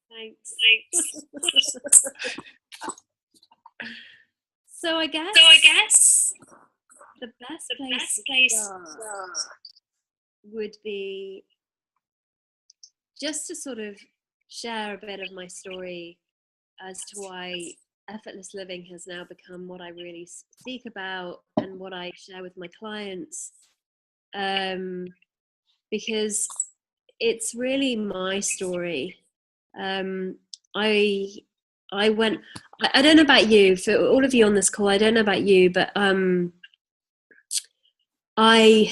Thanks. So I guess the best place to start would be just to sort of share a bit of my story as to why effortless living has now become what I really speak about and what I share with my clients, because it's really my story. I don't know about you, for all of you on this call, I don't know about you, but I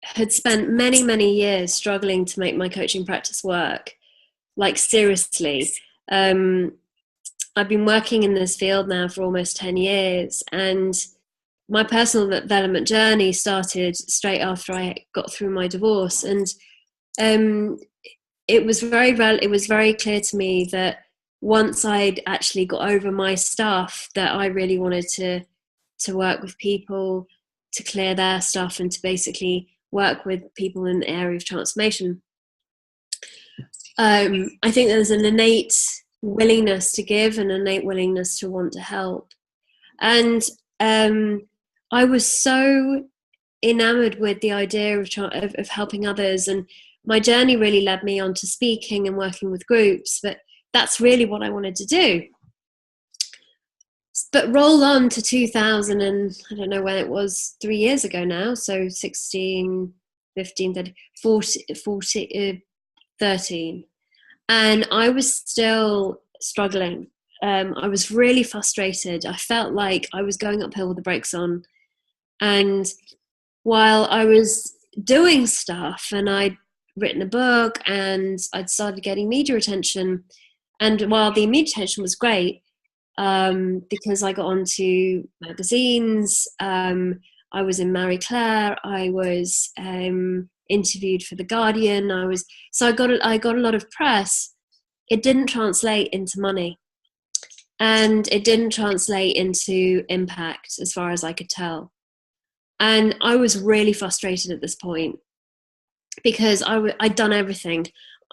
had spent many years struggling to make my coaching practice work, like seriously. I've been working in this field now for almost 10 years, and my personal development journey started straight after I got through my divorce. And it was very clear to me that once I'd actually got over my stuff, that I really wanted to work with people, to clear their stuff, and to basically work with people in the area of transformation. I think there's an innate willingness to give, an innate willingness to want to help. And I was so enamored with the idea of helping others, and my journey really led me on to speaking and working with groups, but that's really what I wanted to do. But roll on to 2000, and I don't know when it was, 3 years ago now, so 16, 15, 13. And I was still struggling. I was really frustrated. I felt like I was going uphill with the brakes on. And while I was doing stuff, and I'd written a book, and I'd started getting media attention, and while the media attention was great, because I got onto magazines, I was in Marie Claire, I was interviewed for The Guardian, I got a lot of press. It didn't translate into money, and it didn't translate into impact as far as I could tell. And I was really frustrated at this point, because I'd done everything.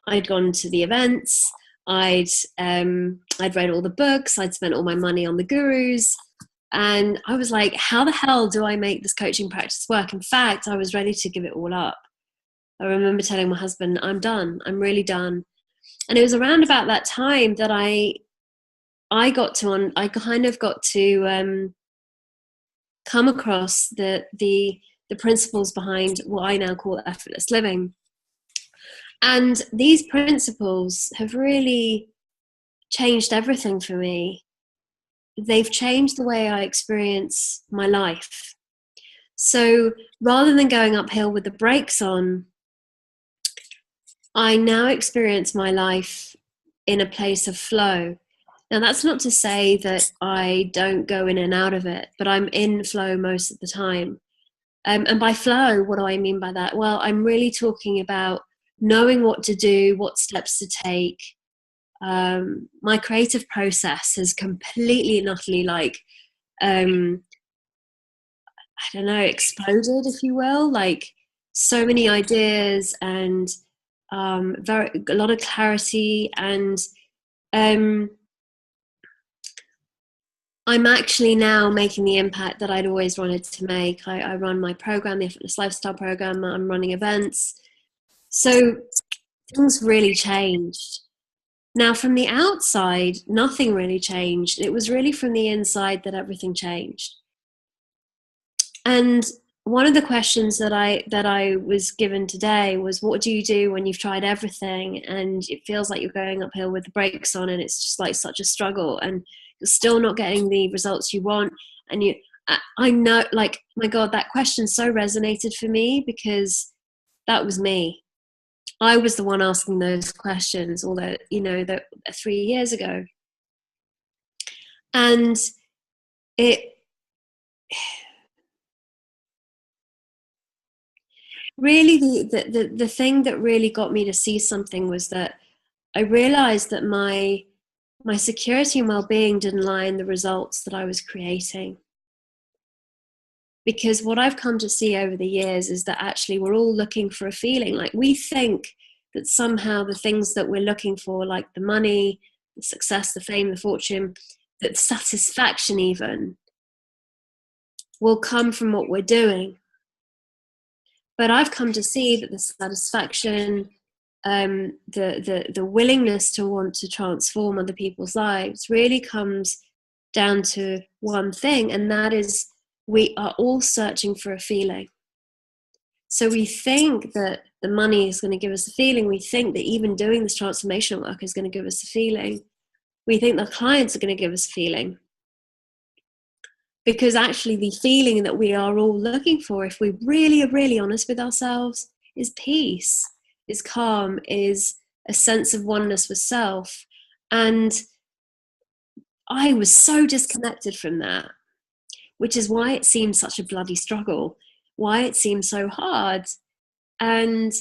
I'd gone to the events, I'd read all the books, I'd spent all my money on the gurus, and I was like, how the hell do I make this coaching practice work? In fact, I was ready to give it all up. I remember telling my husband, I'm done, I'm really done. And it was around about that time that I kind of got to come across the principles behind what I now call effortless living. And these principles have really changed everything for me. They've changed the way I experience my life. So rather than going uphill with the brakes on, I now experience my life in a place of flow. Now, that's not to say that I don't go in and out of it, but I'm in flow most of the time. And by flow, what do I mean by that? Well, I'm really talking about knowing what to do, what steps to take. My creative process has completely and utterly, exploded, if you will. Like, so many ideas, and a lot of clarity, and I'm actually now making the impact that I'd always wanted to make. I run my program, the Effortless Lifestyle Program. I'm running events. So things really changed. Now, from the outside, nothing really changed. It was really from the inside that everything changed. And one of the questions that I was given today was, what do you do when you've tried everything and it feels like you're going uphill with the brakes on, and it's just like such a struggle, and you're still not getting the results you want? And I know, like, my God, that question so resonated for me, because that was me. I was the one asking those questions, although, that 3 years ago. And it really, the thing that really got me to see something was that I realized that my security and well-being didn't lie in the results that I was creating. Because what I've come to see over the years is that actually we're all looking for a feeling. Like, we think that somehow the things that we're looking for, like the money, the success, the fame, the fortune, that the satisfaction even, will come from what we're doing. But I've come to see that the satisfaction, the willingness to want to transform other people's lives really comes down to one thing, and that is we are all searching for a feeling. So we think that the money is going to give us a feeling. We think that even doing this transformational work is going to give us a feeling. We think the clients are going to give us a feeling. Because actually the feeling that we are all looking for, if we really are really honest with ourselves, is peace, is calm, is a sense of oneness with self. And I was so disconnected from that, which is why it seemed such a bloody struggle, why it seemed so hard. And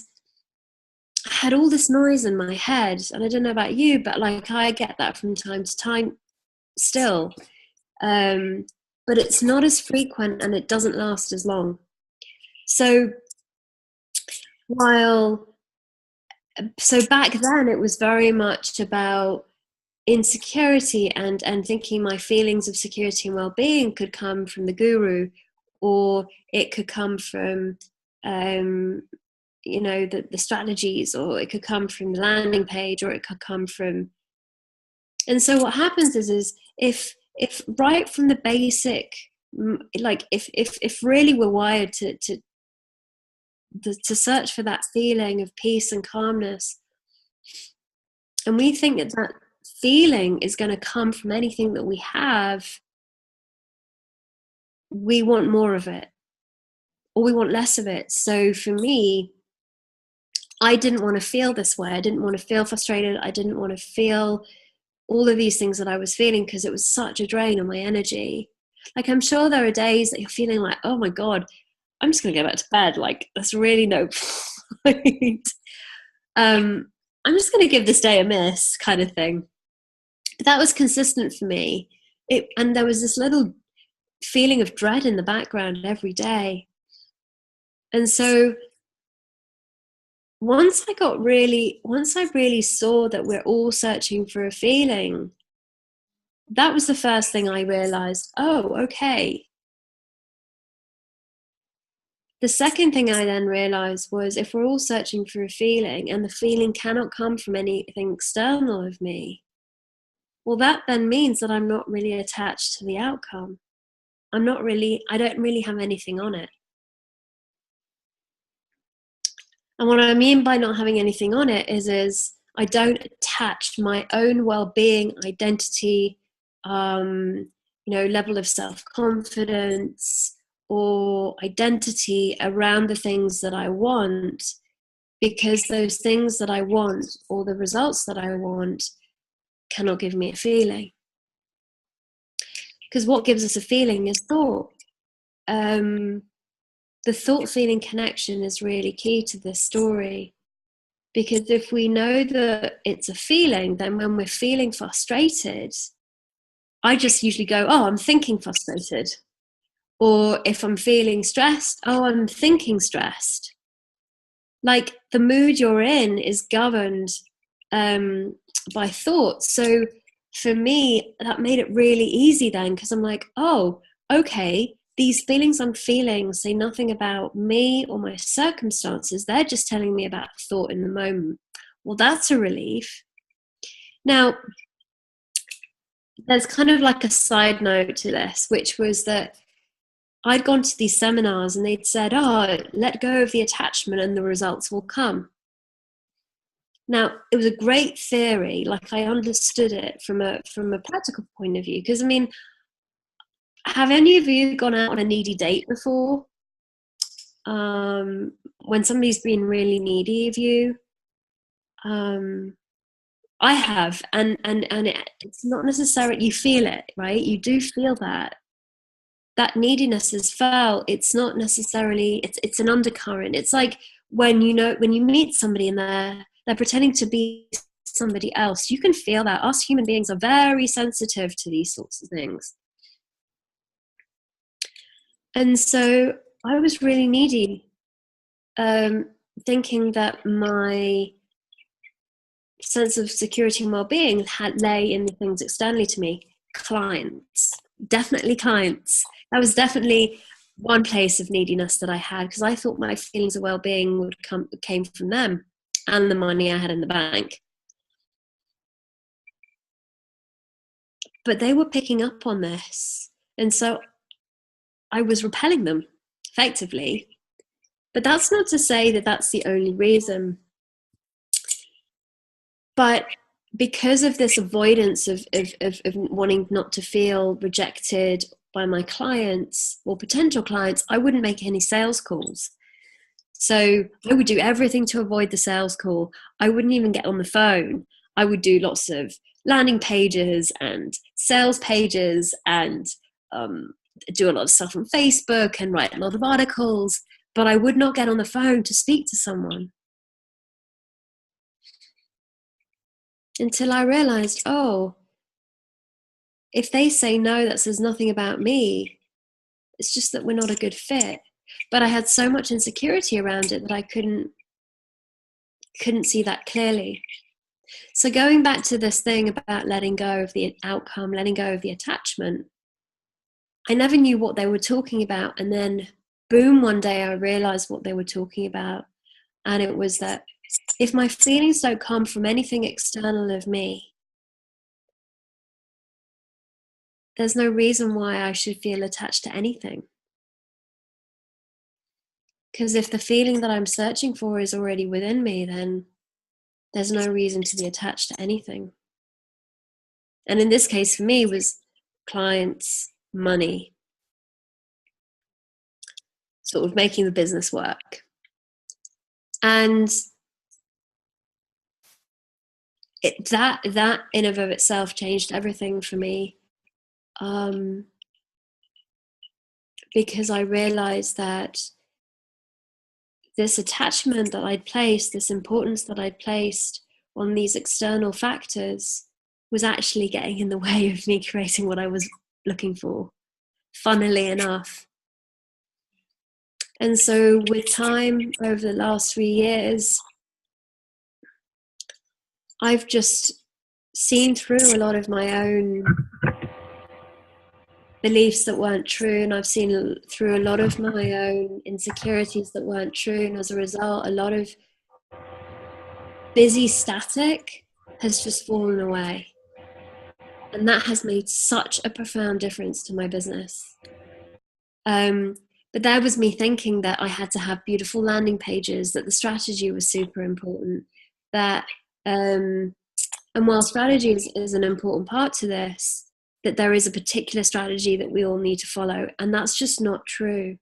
I had all this noise in my head, and I don't know about you, but like I get that from time to time still. But it's not as frequent and it doesn't last as long. So back then it was very much about insecurity and thinking my feelings of security and well-being could come from the guru, or it could come from the strategies, or it could come from the landing page, or it could come from. And so what happens is if right from the basic, like if really we're wired to search for that feeling of peace and calmness, and we think that that feeling is going to come from anything that we have, we want more of it or we want less of it. So for me, I didn't want to feel this way. I didn't want to feel frustrated. I didn't want to feel all of these things that I was feeling, because it was such a drain on my energy. Like, I'm sure there are days that you're feeling like, oh my God, I'm just going to go back to bed. Like, there's really no point. I'm just going to give this day a miss, kind of thing. But that was consistent for me. And there was this little feeling of dread in the background every day. And so once I really saw that we're all searching for a feeling, that was the first thing I realized. Oh, okay. The second thing I then realized was, if we're all searching for a feeling and the feeling cannot come from anything external of me, well, that then means that I'm not really attached to the outcome. I don't really have anything on it. And what I mean by not having anything on it is I don't attach my own well-being, identity, level of self-confidence or identity around the things that I want, because those things that I want or the results that I want cannot give me a feeling. Because what gives us a feeling is thought. The thought-feeling connection is really key to this story, because if we know that it's a feeling, then when we're feeling frustrated, I just usually go, oh, I'm thinking frustrated. Or if I'm feeling stressed, oh, I'm thinking stressed. Like, the mood you're in is governed by thoughts. So for me, that made it really easy then, because I'm like, oh, okay, these feelings I'm feeling say nothing about me or my circumstances. They're just telling me about thought in the moment. Well, that's a relief. Now, there's kind of like a side note to this, which was that I'd gone to these seminars and they'd said, oh, let go of the attachment and the results will come. Now, it was a great theory. Like, I understood it from a practical point of view. Because, I mean, have any of you gone out on a needy date before? When somebody's been really needy of you? I have. And it's not necessarily, you feel it, right? You do feel that. That neediness is felt. It's not necessarily, it's an undercurrent. It's like when you meet somebody and they're pretending to be somebody else, you can feel that. Us human beings are very sensitive to these sorts of things. And so I was really needy, thinking that my sense of security and well-being lay in the things externally to me. Clients, definitely clients. That was definitely one place of neediness that I had, because I thought my feelings of well-being came from them and the money I had in the bank. But they were picking up on this, and so I was repelling them effectively. But that's not to say that that's the only reason. But because of this avoidance of wanting not to feel rejected by my clients or potential clients, I wouldn't make any sales calls. So I would do everything to avoid the sales call. I wouldn't even get on the phone. I would do lots of landing pages and sales pages and do a lot of stuff on Facebook and write a lot of articles, but I would not get on the phone to speak to someone. Until I realized, oh, if they say no, that says nothing about me. It's just that we're not a good fit. But I had so much insecurity around it that I couldn't see that clearly. So going back to this thing about letting go of the outcome, letting go of the attachment, I never knew what they were talking about. And then boom, one day I realized what they were talking about. And it was that if my feelings don't come from anything external of me, there's no reason why I should feel attached to anything. Because if the feeling that I'm searching for is already within me, then there's no reason to be attached to anything. And in this case, for me, was clients, money, sort of making the business work. And that in and of itself changed everything for me. Because I realized that this attachment that I'd placed, this importance that I'd placed on these external factors was actually getting in the way of me creating what I was looking for, funnily enough. And so with time over the last 3 years, I've just seen through a lot of my own beliefs that weren't true, and I've seen through a lot of my own insecurities that weren't true, and as a result, a lot of busy static has just fallen away. And that has made such a profound difference to my business. But that was me thinking that I had to have beautiful landing pages, that the strategy was super important, that and while strategy is an important part to this, that there is a particular strategy that we all need to follow, and that's just not true.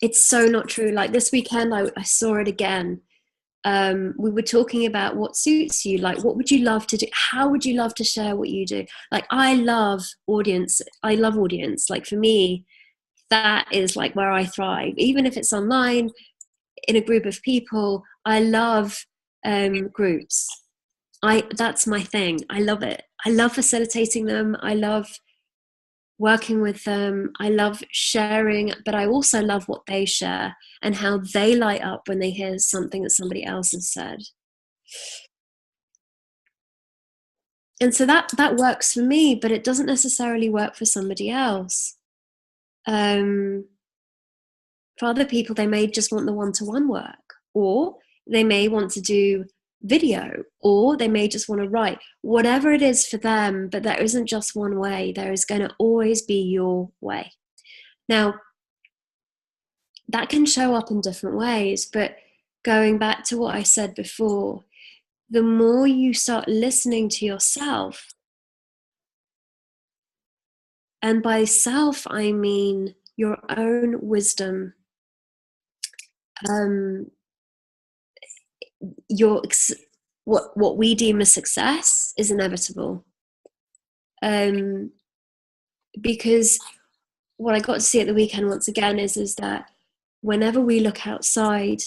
It's so not true. Like this weekend, I saw it again. We were talking about what suits you, like what would you love to do, how would you love to share what you do. Like I love audience. Like for me, that is like where I thrive, even if it's online in a group of people. I love groups. That's my thing. I love it. I love facilitating them. I love working with them. I love sharing, but I also love what they share and how they light up when they hear something that somebody else has said. And so that works for me, but it doesn't necessarily work for somebody else. For other people, they may just want the one-to-one work, or they may want to do video, or they may just want to write, whatever it is for them. But there isn't just one way. There is going to always be your way. Now, that can show up in different ways, but going back to what I said before, the more you start listening to yourself, and by self I mean your own wisdom, what we deem as success is inevitable. Because what I got to see at the weekend once again is that whenever we look outside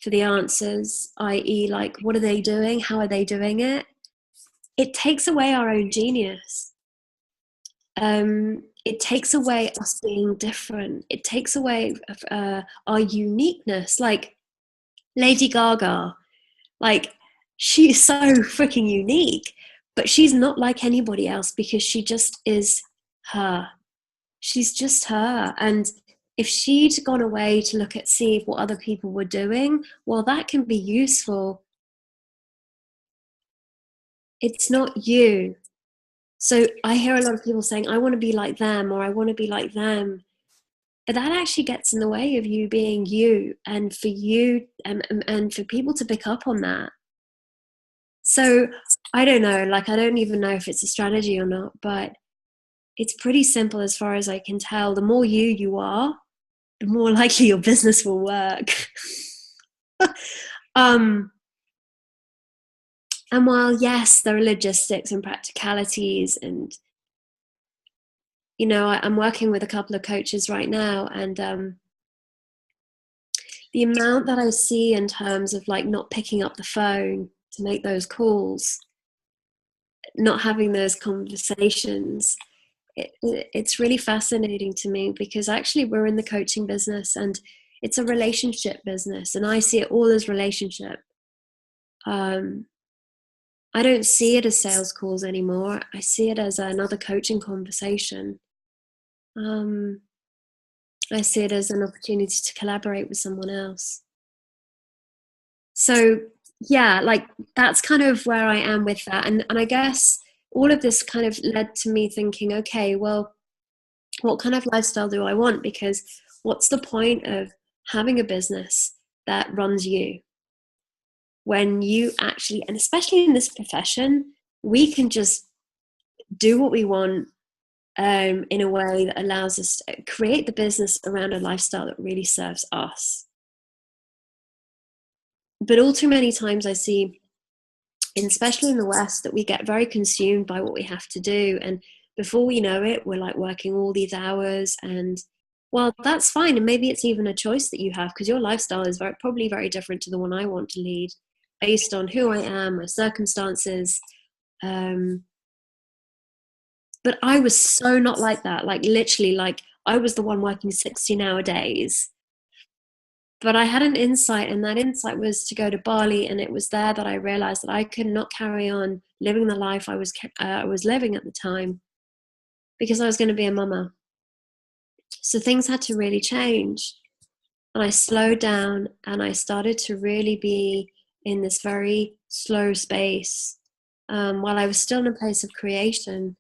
for the answers, i.e. like what are they doing, how are they doing it, it takes away our own genius. It takes away us being different. It takes away our uniqueness. Like Lady Gaga, like she's so freaking unique, but she's not like anybody else because she just is her. She's just her. And if she'd gone away to look at, see what other people were doing, well, that can be useful. It's not you. So I hear a lot of people saying, I want to be like them, or I want to be like them. But that actually gets in the way of you being you, and for you and for people to pick up on that. So I don't know, like, I don't even know if it's a strategy or not, but it's pretty simple as far as I can tell. The more you are, the more likely your business will work. And while, yes, there are logistics and practicalities, and, you know, I'm working with a couple of coaches right now, and the amount that I see in terms of like not picking up the phone to make those calls, not having those conversations, it's really fascinating to me, because actually we're in the coaching business and it's a relationship business, and I see it all as relationship. I don't see it as sales calls anymore. I see it as another coaching conversation. I see it as an opportunity to collaborate with someone else. So yeah, like, that's kind of where I am with that. And I guess all of this kind of led to me thinking, okay, well, what kind of lifestyle do I want? Because what's the point of having a business that runs you when you actually, and especially in this profession, we can just do what we want in a way that allows us to create the business around a lifestyle that really serves us. But all too many times I see, especially in the West, that we get very consumed by what we have to do, and before we know it, we're like working all these hours. And well, that's fine, and maybe it's even a choice that you have, because your lifestyle is probably very different to the one I want to lead, based on who I am, my circumstances. But I was so not like that. Like, literally, like, I was the one working 16-hour days. But I had an insight, and that insight was to go to Bali, and it was there that I realized that I could not carry on living the life I was living at the time, because I was going to be a mama. So things had to really change, and I slowed down, and I started to really be in this very slow space. While I was still in a place of creation,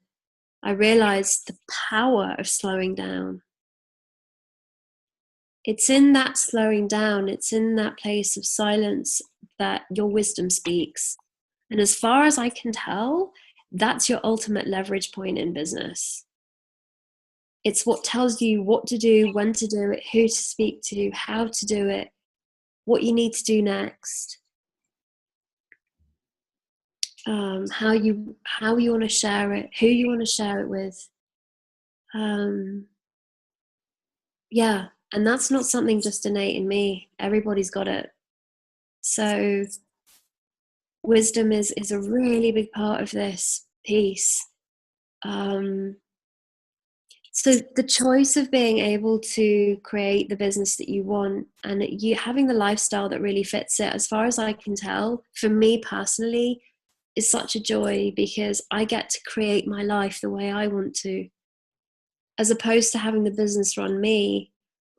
I realized the power of slowing down. It's in that slowing down, it's in that place of silence that your wisdom speaks. And as far as I can tell, that's your ultimate leverage point in business. It's what tells you what to do, when to do it, who to speak to, how to do it, what you need to do next, how you want to share it, who you want to share it with. Yeah, and that's not something just innate in me. Everybody's got it. So wisdom is a really big part of this piece. So the choice of being able to create the business that you want, and you having the lifestyle that really fits it, as far as I can tell, for me personally, is such a joy, because I get to create my life the way I want to, as opposed to having the business run me.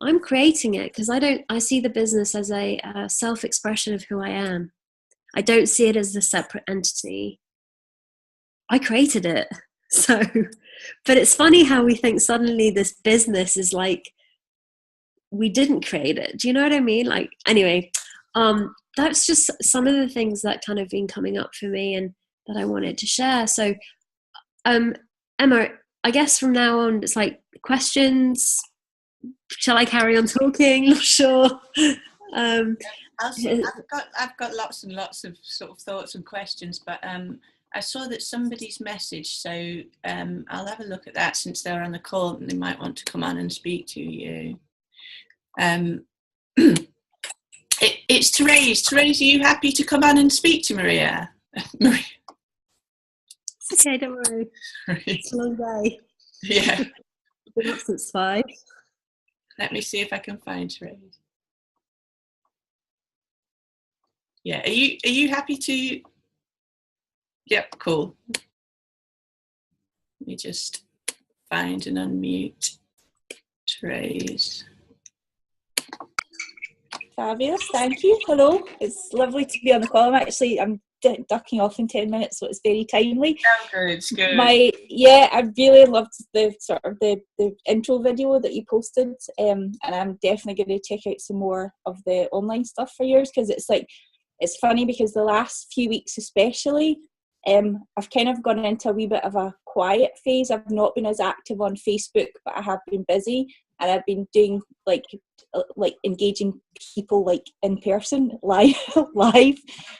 I'm creating it, because I see the business as a self-expression of who I am. I don't see it as a separate entity. I created it. So, but it's funny how we think suddenly this business is like, we didn't create it. Do you know what I mean? Like, anyway, that's just some of the things that kind of been coming up for me and that I wanted to share. So, Emma, I guess from now on, it's like questions. Shall I carry on talking? Not sure. I've got lots and lots of sort of thoughts and questions, but I saw that somebody's message, so I'll have a look at that, since they're on the call and they might want to come on and speak to you. It's Therese. Therese, are you happy to come on and speak to Maria? Maria. It's okay, don't worry. It's a long day. Yeah. Been up since 5. Let me see if I can find Therese. Yeah, are you happy to Yep, cool. Let me just find and unmute Therese. Fabulous, thank you. Hello, it's lovely to be on the call. I'm ducking off in 10 minutes, so it's very timely. Oh, good, good. I really loved the sort of the intro video that you posted, and I'm definitely going to check out some more of the online stuff for yours, because it's funny because the last few weeks especially, I've kind of gone into a wee bit of a quiet phase. I've not been as active on Facebook, but I have been busy, and I've been doing like engaging people like in person, live,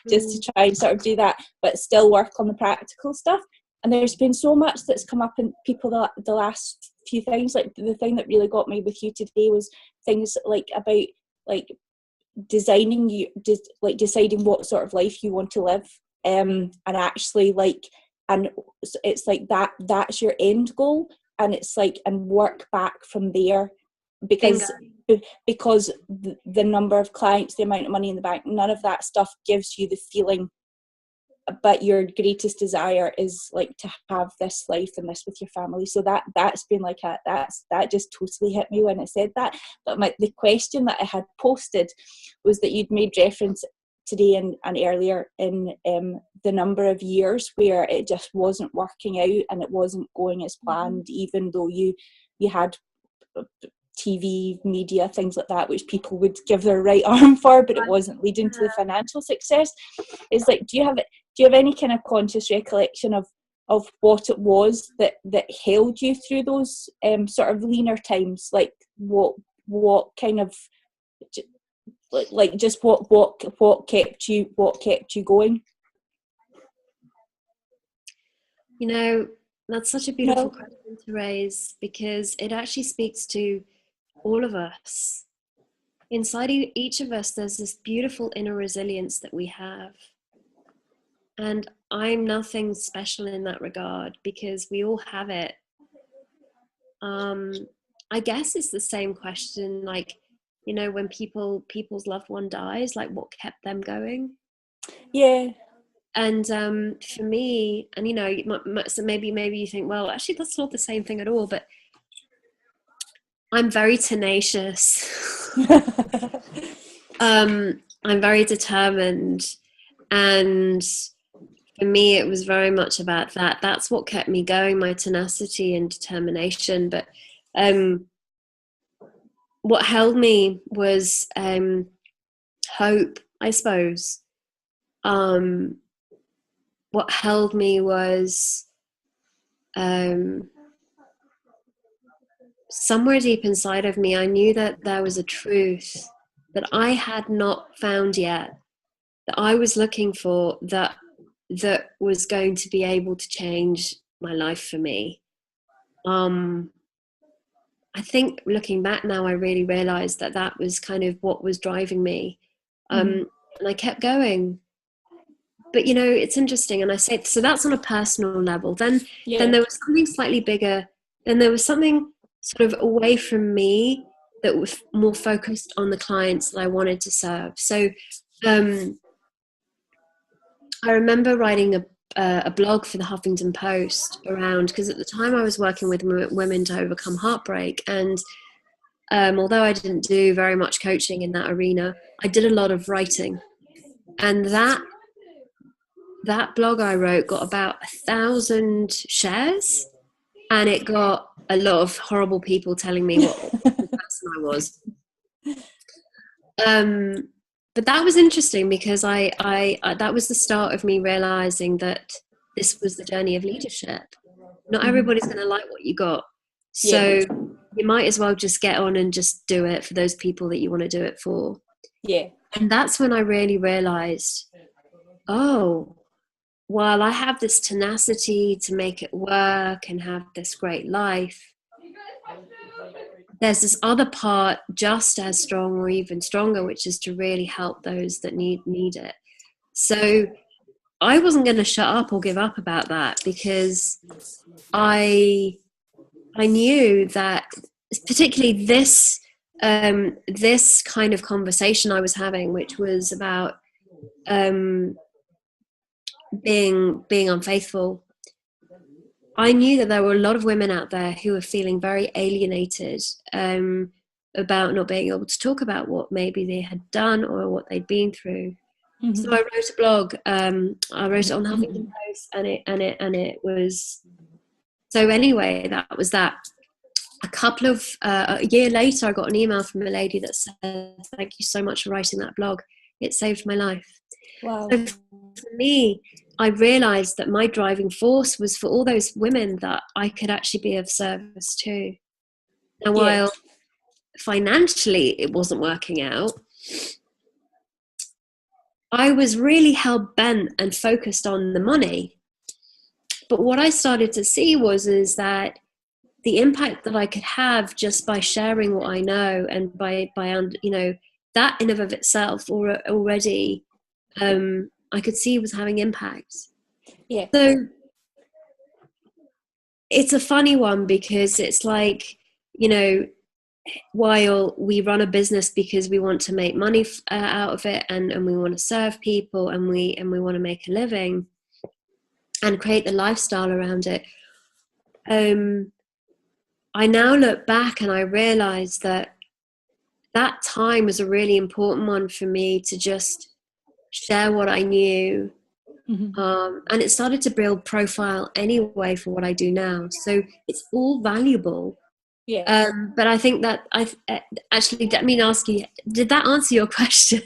just to try and sort of do that, but still work on the practical stuff. And there's been so much that's come up in people the last few things. Like the thing that really got me with you today was things like about like deciding what sort of life you want to live, and actually and it's like that's your end goal, and it's like, and work back from there, because the number of clients, the amount of money in the bank, none of that stuff gives you the feeling. But your greatest desire is like to have this life and this with your family. So that's been like that just totally hit me when I said that. But the question that I had posted was that you'd made reference today and earlier in the number of years where it just wasn't working out and it wasn't going as planned, even though you had TV, media, things like that, which people would give their right arm for, but it wasn't leading to the financial success. Is like, do you have any kind of conscious recollection of what it was that held you through those sort of leaner times? Like what kind of like just what kept you going? You know, that's such a beautiful question to raise, because it actually speaks to all of us. Inside each of us, there's this beautiful inner resilience that we have. And I'm nothing special in that regard, because we all have it. I guess it's the same question, like, you know, when people's loved one dies, like what kept them going? Yeah. And for me, and you know, so maybe you think, well, actually that's not the same thing at all, but I'm very tenacious. I'm very determined, and for me it was very much about that. That's what kept me going, my tenacity and determination. But what held me was hope, I suppose. What held me was somewhere deep inside of me, I knew that there was a truth that I had not found yet, that I was looking for, that was going to be able to change my life for me. I think looking back now, I really realized that was kind of what was driving me. And I kept going. But, you know, it's interesting. And I say, so that's on a personal level. Then there was something slightly bigger. Then there was something sort of away from me that was more focused on the clients that I wanted to serve. So I remember writing a blog for the Huffington Post around, because at the time I was working with women to overcome heartbreak. And although I didn't do very much coaching in that arena, I did a lot of writing. And that blog I wrote got about 1,000 shares, and it got a lot of horrible people telling me what the person I was. But that was interesting, because I that was the start of me realizing that this was the journey of leadership. Not everybody's going to like what you got, so you might as well just get on and just do it for those people that you want to do it for. And that's when I really realized, oh, while I have this tenacity to make it work and have this great life, there's this other part just as strong or even stronger, which is to really help those that need it. So I wasn't going to shut up or give up about that, because I knew that, particularly this kind of conversation I was having, which was about being unfaithful, I knew that there were a lot of women out there who were feeling very alienated about not being able to talk about what maybe they had done or what they'd been through. Mm-hmm. So I wrote a blog. I wrote it on Huffington Post, and it was. So anyway, that was that. A year later, I got an email from a lady that said, "Thank you so much for writing that blog. It saved my life." Wow. So for me, I realized that my driving force was for all those women that I could actually be of service to. Now, while financially it wasn't working out, I was really hell-bent and focused on the money. But what I started to see is that the impact that I could have just by sharing what I know, and by that in of itself already, I could see was having impact. Yeah. So it's a funny one, because it's like, while we run a business because we want to make money out of it, and we want to serve people, and we want to make a living and create the lifestyle around it, I now look back and I realize that time was a really important one for me to just share what I knew. Mm-hmm. And it started to build profile anyway for what I do now. So it's all valuable. Yeah. But I think that actually, let me ask you, did that answer your question?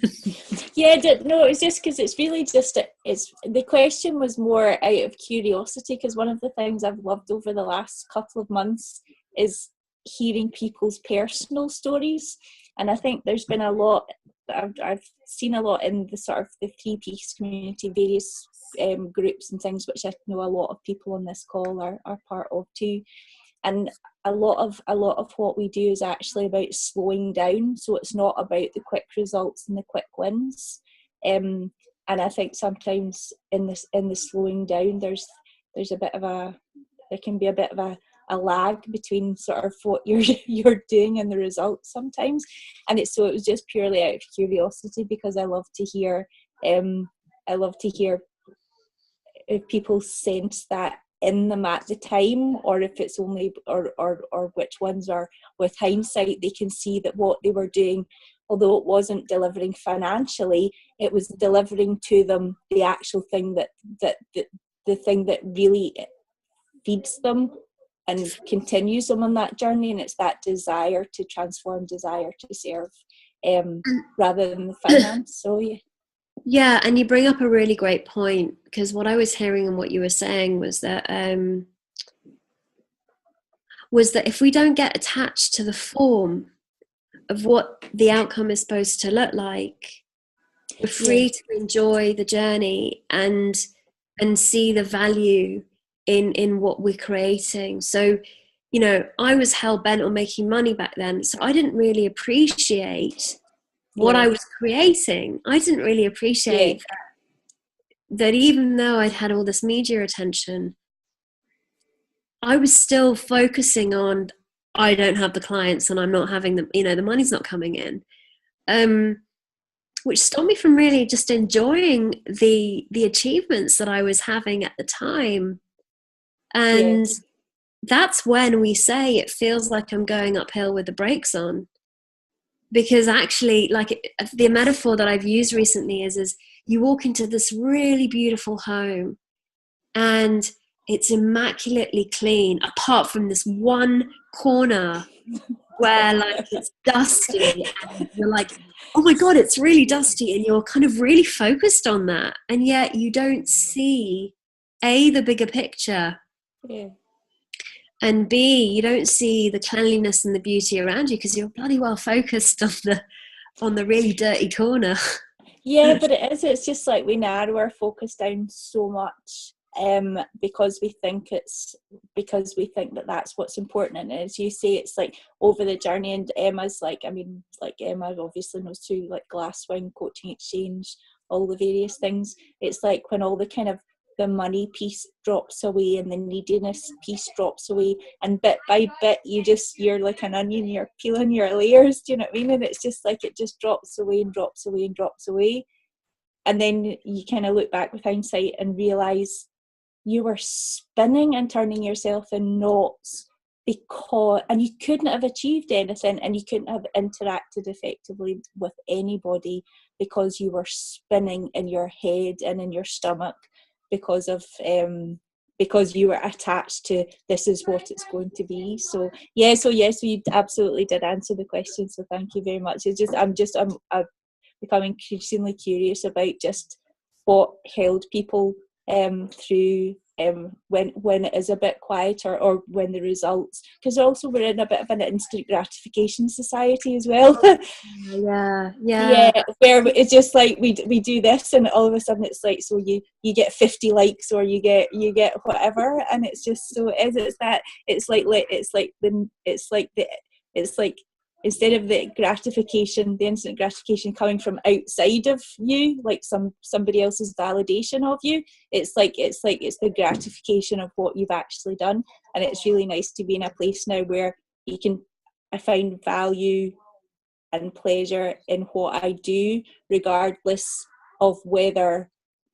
Yeah, no, it's just because it's really just, the question was more out of curiosity, because one of the things I've loved over the last couple of months is hearing people's personal stories. And I think there's been a lot, I've seen a lot in the sort of the 3-piece community, various groups and things, which I know a lot of people on this call are part of too. And a lot of what we do is actually about slowing down. So it's not about the quick results and the quick wins. And I think sometimes in the slowing down, there's a bit of there can be a bit of a lag between sort of what you're doing and the results sometimes. And it was just purely out of curiosity, because I love to hear if people sense that in them at the time, or if it's only or which ones are, with hindsight, they can see that what they were doing, although it wasn't delivering financially, it was delivering to them the actual thing that the thing that really feeds them and continues them on that journey. And it's that desire to transform, desire to serve, rather than the finance. So yeah, and you bring up a really great point, because what I was hearing and what you were saying was that if we don't get attached to the form of what the outcome is supposed to look like, we're free to enjoy the journey and see the value in what we're creating. So, I was hell-bent on making money back then, so I didn't really appreciate what I was creating. I didn't really appreciate that even though I'd had all this media attention, I was still focusing on, I don't have the clients and I'm not having them, the money's not coming in, which stopped me from really just enjoying the achievements that I was having at the time. And that's when we say it feels like I'm going uphill with the brakes on. Because actually, like, the metaphor that I've used recently is you walk into this really beautiful home and it's immaculately clean, apart from this one corner where, like, it's dusty, and you're like, oh my God, it's really dusty, and you're kind of really focused on that, and yet you don't see the bigger picture. And B, you don't see the cleanliness and the beauty around you, because you're bloody well focused on the really dirty corner. Yeah, but it's just like we narrow our focus down so much, because we think that that's what's important. And as you say, it's like over the journey. And Emma's Emma obviously knows too, like Glasswing, Coaching Exchange, all the various things. It's like when all the kind of the money piece drops away and the neediness piece drops away, and bit by bit you're like an onion, you're peeling your layers, do you know what I mean? And it's just like it just drops away and drops away and drops away, and then you kind of look back with hindsight and realize you were spinning and turning yourself in knots, and you couldn't have achieved anything, and you couldn't have interacted effectively with anybody because you were spinning in your head and in your stomach because you were attached to this is what it's going to be. So yes, you absolutely did answer the question. So thank you very much. I'm becoming increasingly curious about just what held people through when it is a bit quieter, or when the results, because also we're in a bit of an instant gratification society as well. yeah, where it's just like we do this, and all of a sudden it's like, so you get 50 likes, or you get whatever, and it's just so it's like instead of the instant gratification coming from outside of you, like somebody else's validation of you, it's the gratification of what you've actually done. And it's really nice to be in a place now where I find value and pleasure in what I do, regardless of whether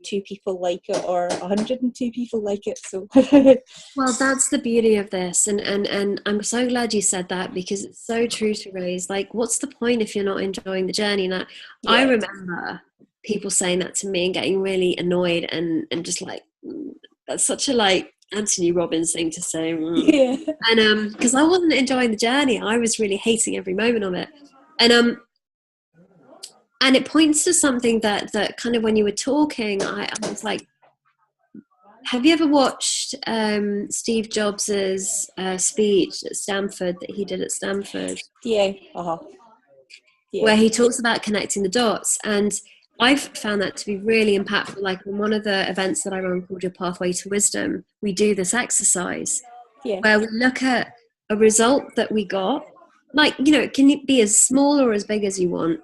2 people like it or 102 people like it. So well, that's the beauty of this, and I'm so glad you said that, because it's so true to Ray's. Like, what's the point if you're not enjoying the journey? Now, I remember people saying that to me and getting really annoyed and just like, that's such a like Anthony Robbins thing to say. And because I wasn't enjoying the journey, I was really hating every moment of it. And it points to something that kind of, when you were talking, I was like, have you ever watched Steve Jobs's speech at Stanford that he did at Stanford? Yeah. Where he talks about connecting the dots. And I've found that to be really impactful. Like, in one of the events that I run called Your Pathway to Wisdom, we do this exercise where we look at a result that we got. Like, it can be as small or as big as you want.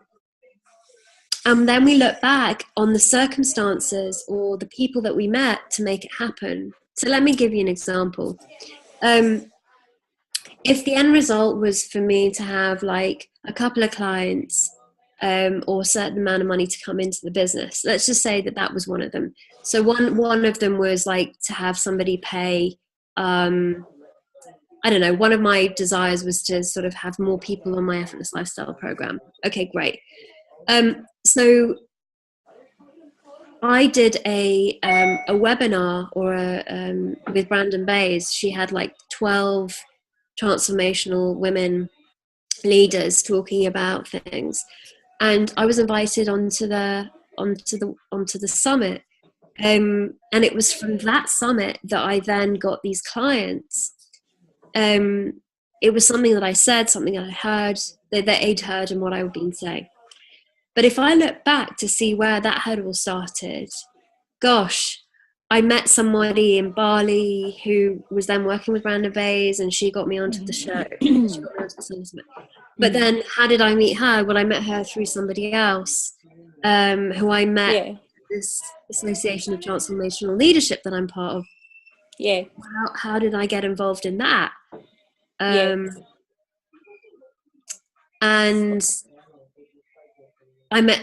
And then we look back on the circumstances or the people that we met to make it happen. So let me give you an example. If the end result was for me to have like a couple of clients or a certain amount of money to come into the business, let's just say that was one of them. So one of them was like to have somebody pay, I don't know, one of my desires was to sort of have more people on my effortless lifestyle program. Okay, great. So I did a webinar with Brandon Bays. She had like 12 transformational women leaders talking about things, and I was invited onto the summit. And it was from that summit that I then got these clients. It was something that I said, something that I heard, that they'd heard, and what I would been saying. But if I look back to see where that had all started, gosh, I met somebody in Bali who was then working with Brandon Bays, and she got me onto the show. But then how did I meet her? Well, I met her through somebody else who I met this Association of Transformational Leadership that I'm part of. Yeah. How did I get involved in that? And I met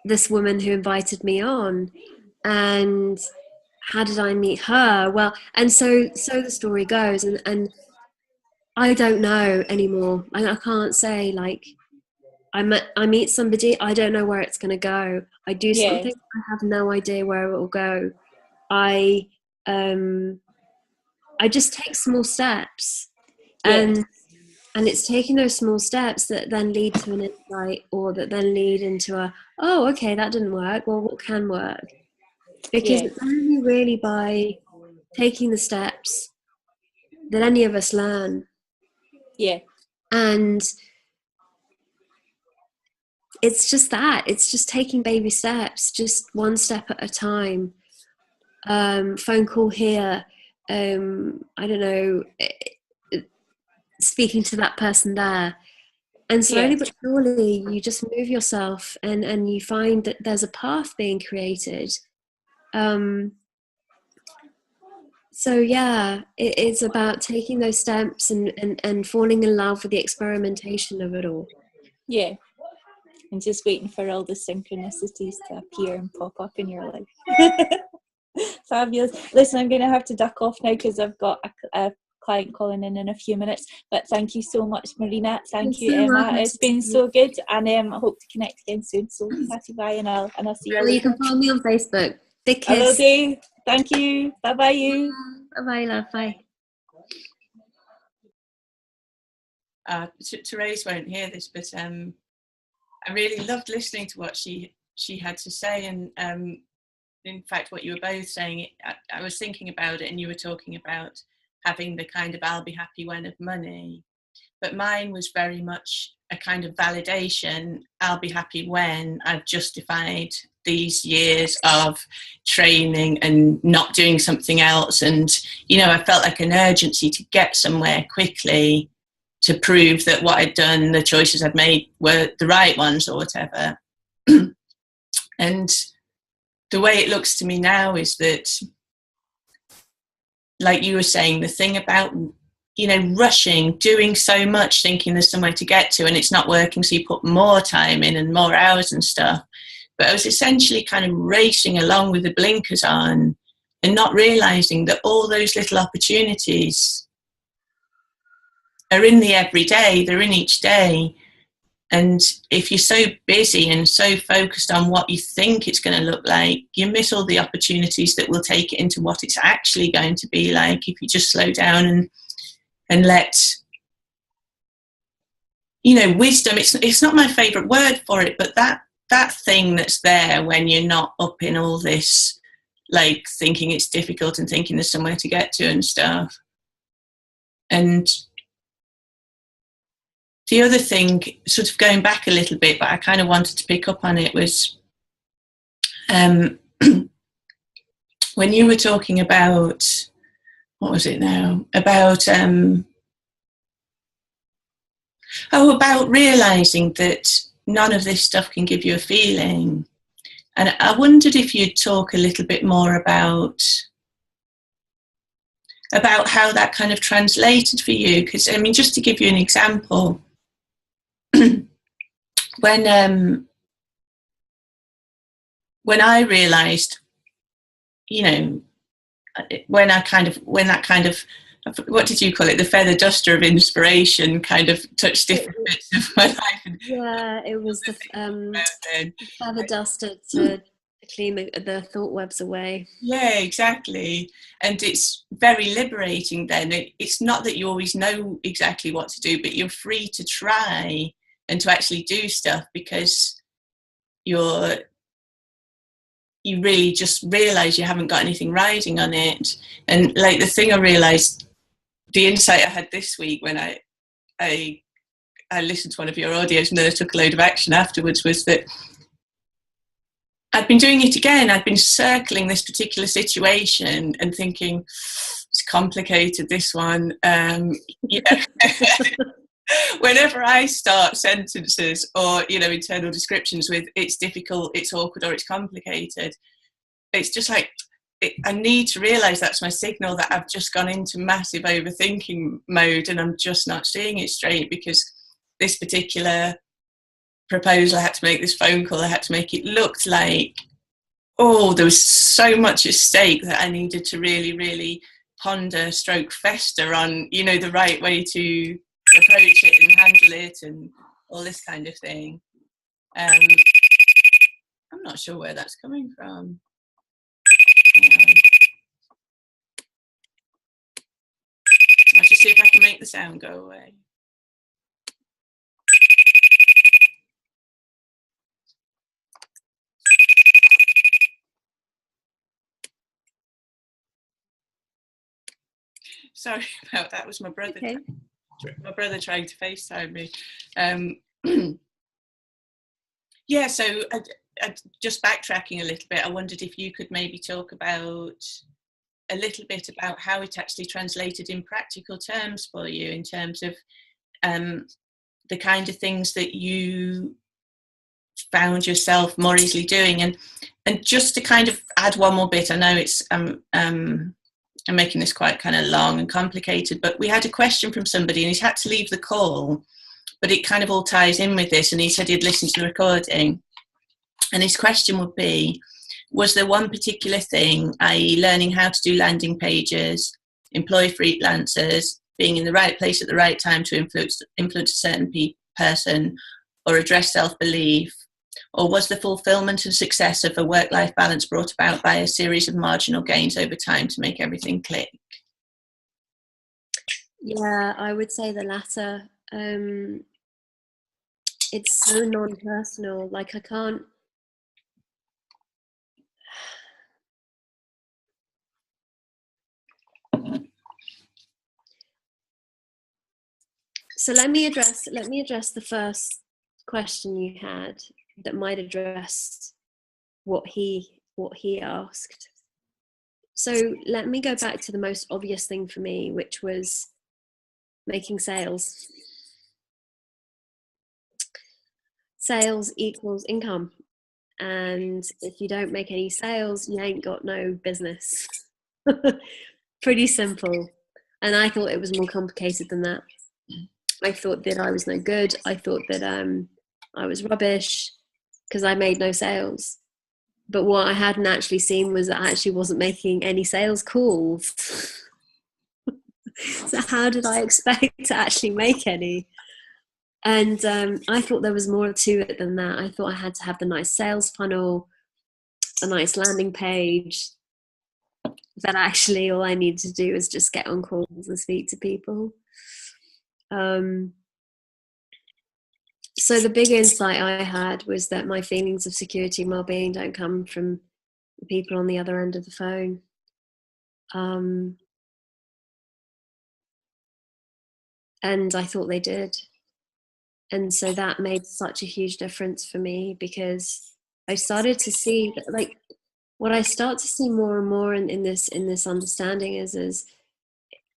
this woman who invited me on, and how did I meet her? Well, and so the story goes, and I don't know anymore. I can't say like I meet somebody, I don't know where it's going to go. I do something, I have no idea where it will go. I just take small steps, and it's taking those small steps that then lead to an insight, or that then lead into okay, that didn't work. Well, what can work? Because it's only really by taking the steps that any of us learn. Yeah. And it's just taking baby steps, just one step at a time. Phone call here, I don't know, speaking to that person there. And slowly but surely you just move yourself, and you find that there's a path being created. So it's about taking those steps and falling in love with the experimentation of it all. Yeah. and just waiting for all the synchronicities to appear and pop up in your life. Fabulous. Listen, I'm going to have to duck off now because I've got a client calling in a few minutes. But thank you so much, Marina. Thank you, Emma. It's been so good, and I hope to connect again soon. So, bye, and I'll see you. You can follow me on Facebook. Big kiss. I will do. Thank you. Bye, bye. Bye, love. Bye. Therese won't hear this, but I really loved listening to what she had to say, and in fact, what you were both saying, I was thinking about it, and you were talking about having the kind of "I'll be happy when" of money, but mine was very much a kind of validation. I'll be happy when I've justified these years of training and not doing something else, and I felt like an urgency to get somewhere quickly, to prove that what I'd done, the choices I'd made, were the right ones or whatever. And the way it looks to me now is that, like you were saying, the thing about, rushing, doing so much, thinking there's somewhere to get to, and it's not working, so you put more time in and more hours and stuff. But I was essentially kind of racing along with the blinkers on and not realising that all those little opportunities are in the everyday, they're in each day. And if you're so busy and so focused on what you think it's going to look like, you miss all the opportunities that will take it into what it's actually going to be like if you just slow down and let, wisdom, it's not my favourite word for it, but that thing that's there when you're not up in all this, like thinking it's difficult and thinking there's somewhere to get to and stuff. And the other thing, sort of going back a little bit, but I kind of wanted to pick up on it, was when you were talking about, what was it now? About about realising that none of this stuff can give you a feeling. And I wondered if you'd talk a little bit more about how that kind of translated for you. Because, just to give you an example, when I realised, when that kind of, what did you call it, the feather duster of inspiration kind of touched different bits of my life. Yeah, it was the feather duster to clean the thought webs away. Yeah, exactly. And it's very liberating then. It's not that you always know exactly what to do, but you're free to try and to actually do stuff, because you really just realise you haven't got anything riding on it. And like the thing I realised, the insight I had this week when I listened to one of your audios and then I took a load of action afterwards, was that I'd been doing it again. I'd been circling this particular situation and thinking, it's complicated, this one. Whenever I start sentences or, internal descriptions with "it's difficult, it's awkward, or it's complicated," it's just like, I need to realise that's my signal that I've just gone into massive overthinking mode and I'm just not seeing it straight, because this particular proposal, I had to make this phone call, I had to make it looked like, there was so much at stake that I needed to really, really ponder, fester on, the right way to approach it and handle it and all this kind of thing. I'm not sure where that's coming from. I'll just see if I can make the sound go away. Sorry about that. It was my brother. Okay. My brother trying to FaceTime me. So I just backtracking a little bit, I wondered if you could maybe talk about a little bit about how it actually translated in practical terms for you, in terms of the kind of things that you found yourself more easily doing. And just to kind of add one more bit, I know it's I'm making this quite kind of long and complicated, but we had a question from somebody and he's had to leave the call, but it kind of all ties in with this. And he said he'd listened to the recording. And his question would be, was there one particular thing, i.e. learning how to do landing pages, employ freelancers, being in the right place at the right time to influence a certain person, or address self-belief, or was the fulfillment and success of a work-life balance brought about by a series of marginal gains over time to make everything click? Yeah, I would say the latter. It's so non-personal. Like, I can't. So let me address the first question you had that might address what he asked. So let me go back to the most obvious thing for me, which was making sales. Sales equals income. And if you don't make any sales, you ain't got no business. Pretty simple. And I thought it was more complicated than that. I thought that I was no good. I thought that I was rubbish because I made no sales. But what I hadn't actually seen was that I actually wasn't making any sales calls. So how did I expect to actually make any? And I thought there was more to it than that. I thought I had to have the nice sales funnel, a nice landing page, that actually all I needed to do was just get on calls and speak to people. So the big insight I had was that my feelings of security and well-being don't come from the people on the other end of the phone. And I thought they did. And so that made such a huge difference for me, because I started to see that, like, what I start to see more and more in this understanding is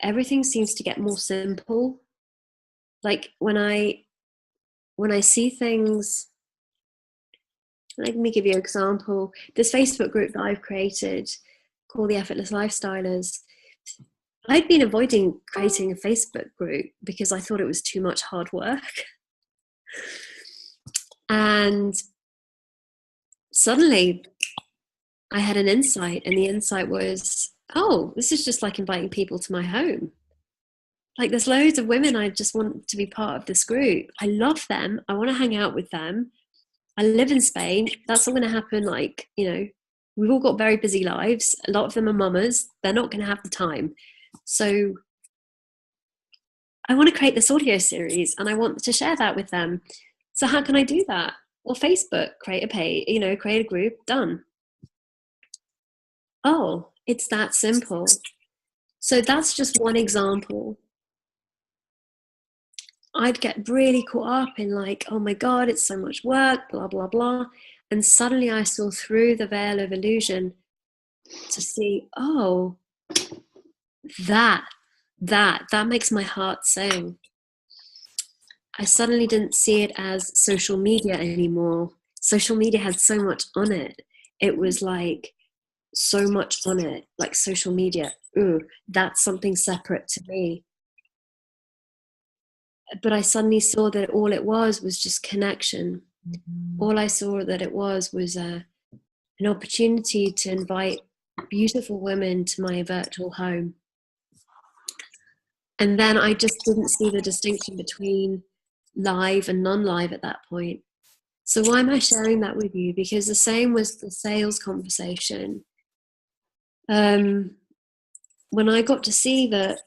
everything seems to get more simple. Like when I see things, let me give you an example. This Facebook group that I've created called the Effortless Lifestylers, I'd been avoiding creating a Facebook group because I thought it was too much hard work. And suddenly I had an insight, and the insight was, oh, this is just like inviting people to my home. Like, there's loads of women I just want to be part of this group. I love them. I want to hang out with them. I live in Spain. That's not going to happen. Like, we've all got very busy lives. A lot of them are mamas. They're not going to have the time. So I want to create this audio series and I want to share that with them. So how can I do that? Well, Facebook, create a page, create a group, done. Oh, it's that simple. So that's just one example. I'd get really caught up in like, oh my God, it's so much work, blah, blah, blah. And suddenly I saw through the veil of illusion to see, oh, that makes my heart sing. I suddenly didn't see it as social media anymore. Social media had so much on it. It was like so much on it, like social media. Ooh, that's something separate to me. But I suddenly saw that all it was just connection. Mm-hmm. All I saw that it was an opportunity to invite beautiful women to my virtual home. And then I just didn't see the distinction between live and non-live at that point. So why am I sharing that with you? Because the same was the sales conversation. When I got to see that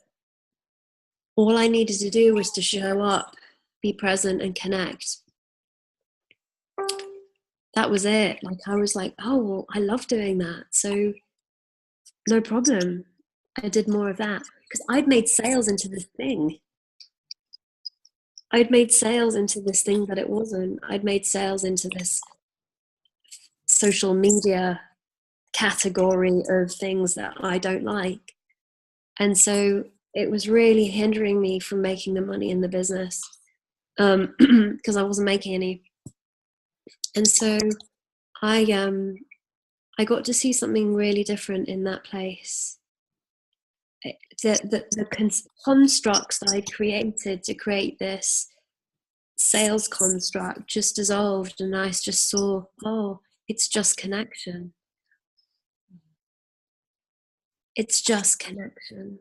all I needed to do was to show up, be present, and connect. That was it. Like, I was like, oh, well, I love doing that. So no problem. I did more of that because I'd made sales into this thing. I'd made sales into this thing that it wasn't. I'd made sales into this social media category of things that I don't like. And so it was really hindering me from making the money in the business because I wasn't making any. And so I got to see something really different in that place. The constructs that I created to create this sales construct just dissolved, and I just saw, oh, it's just connection. It's just connection.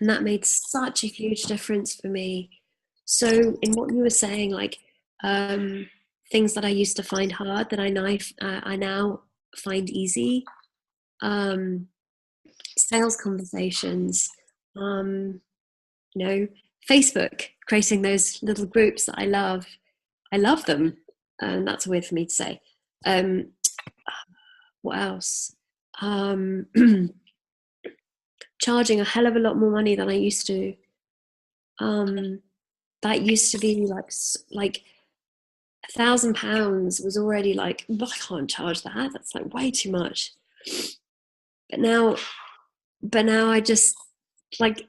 And that made such a huge difference for me. So in what you were saying, like things that I used to find hard that I now find easy, sales conversations, you know, Facebook, creating those little groups that I love them. And that's weird for me to say. What else? Charging a hell of a lot more money than I used to. That used to be like £1,000 was already like, I can't charge that. That's like way too much. But now I just like,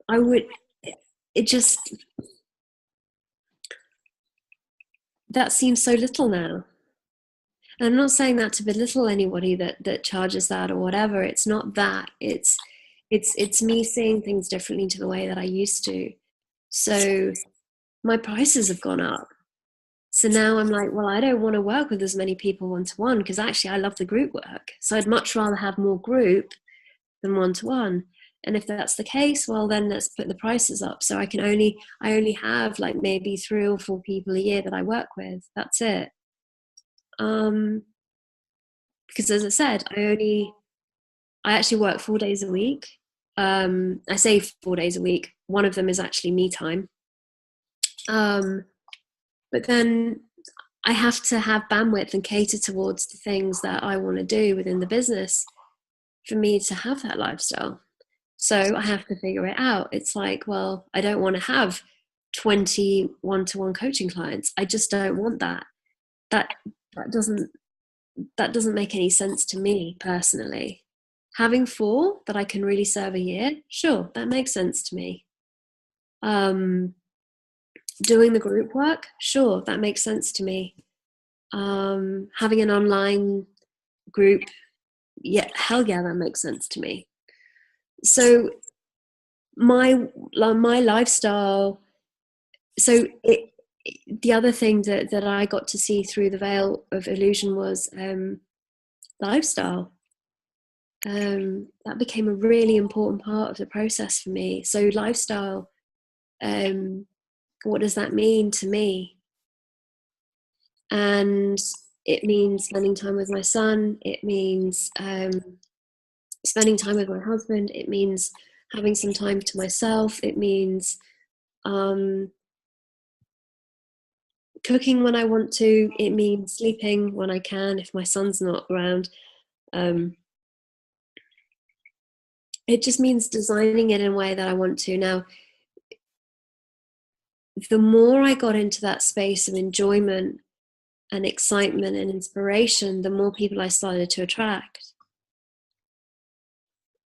I would, it just, that seems so little now. And I'm not saying that to belittle anybody that charges that or whatever. It's not that. It's me seeing things differently to the way that I used to. So my prices have gone up. So now I'm like, well, I don't want to work with as many people one-to-one, because actually I love the group work. So I'd much rather have more group than one-to-one. And if that's the case, well, then let's put the prices up. So I only have like maybe 3 or 4 people a year that I work with. That's it. Because as I said, I actually work 4 days a week. I say 4 days a week. One of them is actually me time. But then I have to have bandwidth and cater towards the things that I want to do within the business for me to have that lifestyle. So I have to figure it out. It's like, well, I don't want to have 20 one-to-one coaching clients. I just don't want that. That doesn't make any sense to me personally. Having 4 that I can really serve a year, sure, that makes sense to me. Doing the group work, sure, that makes sense to me. Having an online group, yeah, hell yeah, that makes sense to me. So my lifestyle, so the other thing that I got to see through the veil of illusion was lifestyle. That became a really important part of the process for me. So lifestyle, what does that mean to me? And it means spending time with my son. It means spending time with my husband. It means having some time to myself. It means cooking when I want to. It means sleeping when I can if my son's not around. It just means designing it in a way that I want to. Now, the more I got into that space of enjoyment and excitement and inspiration, the more people I started to attract.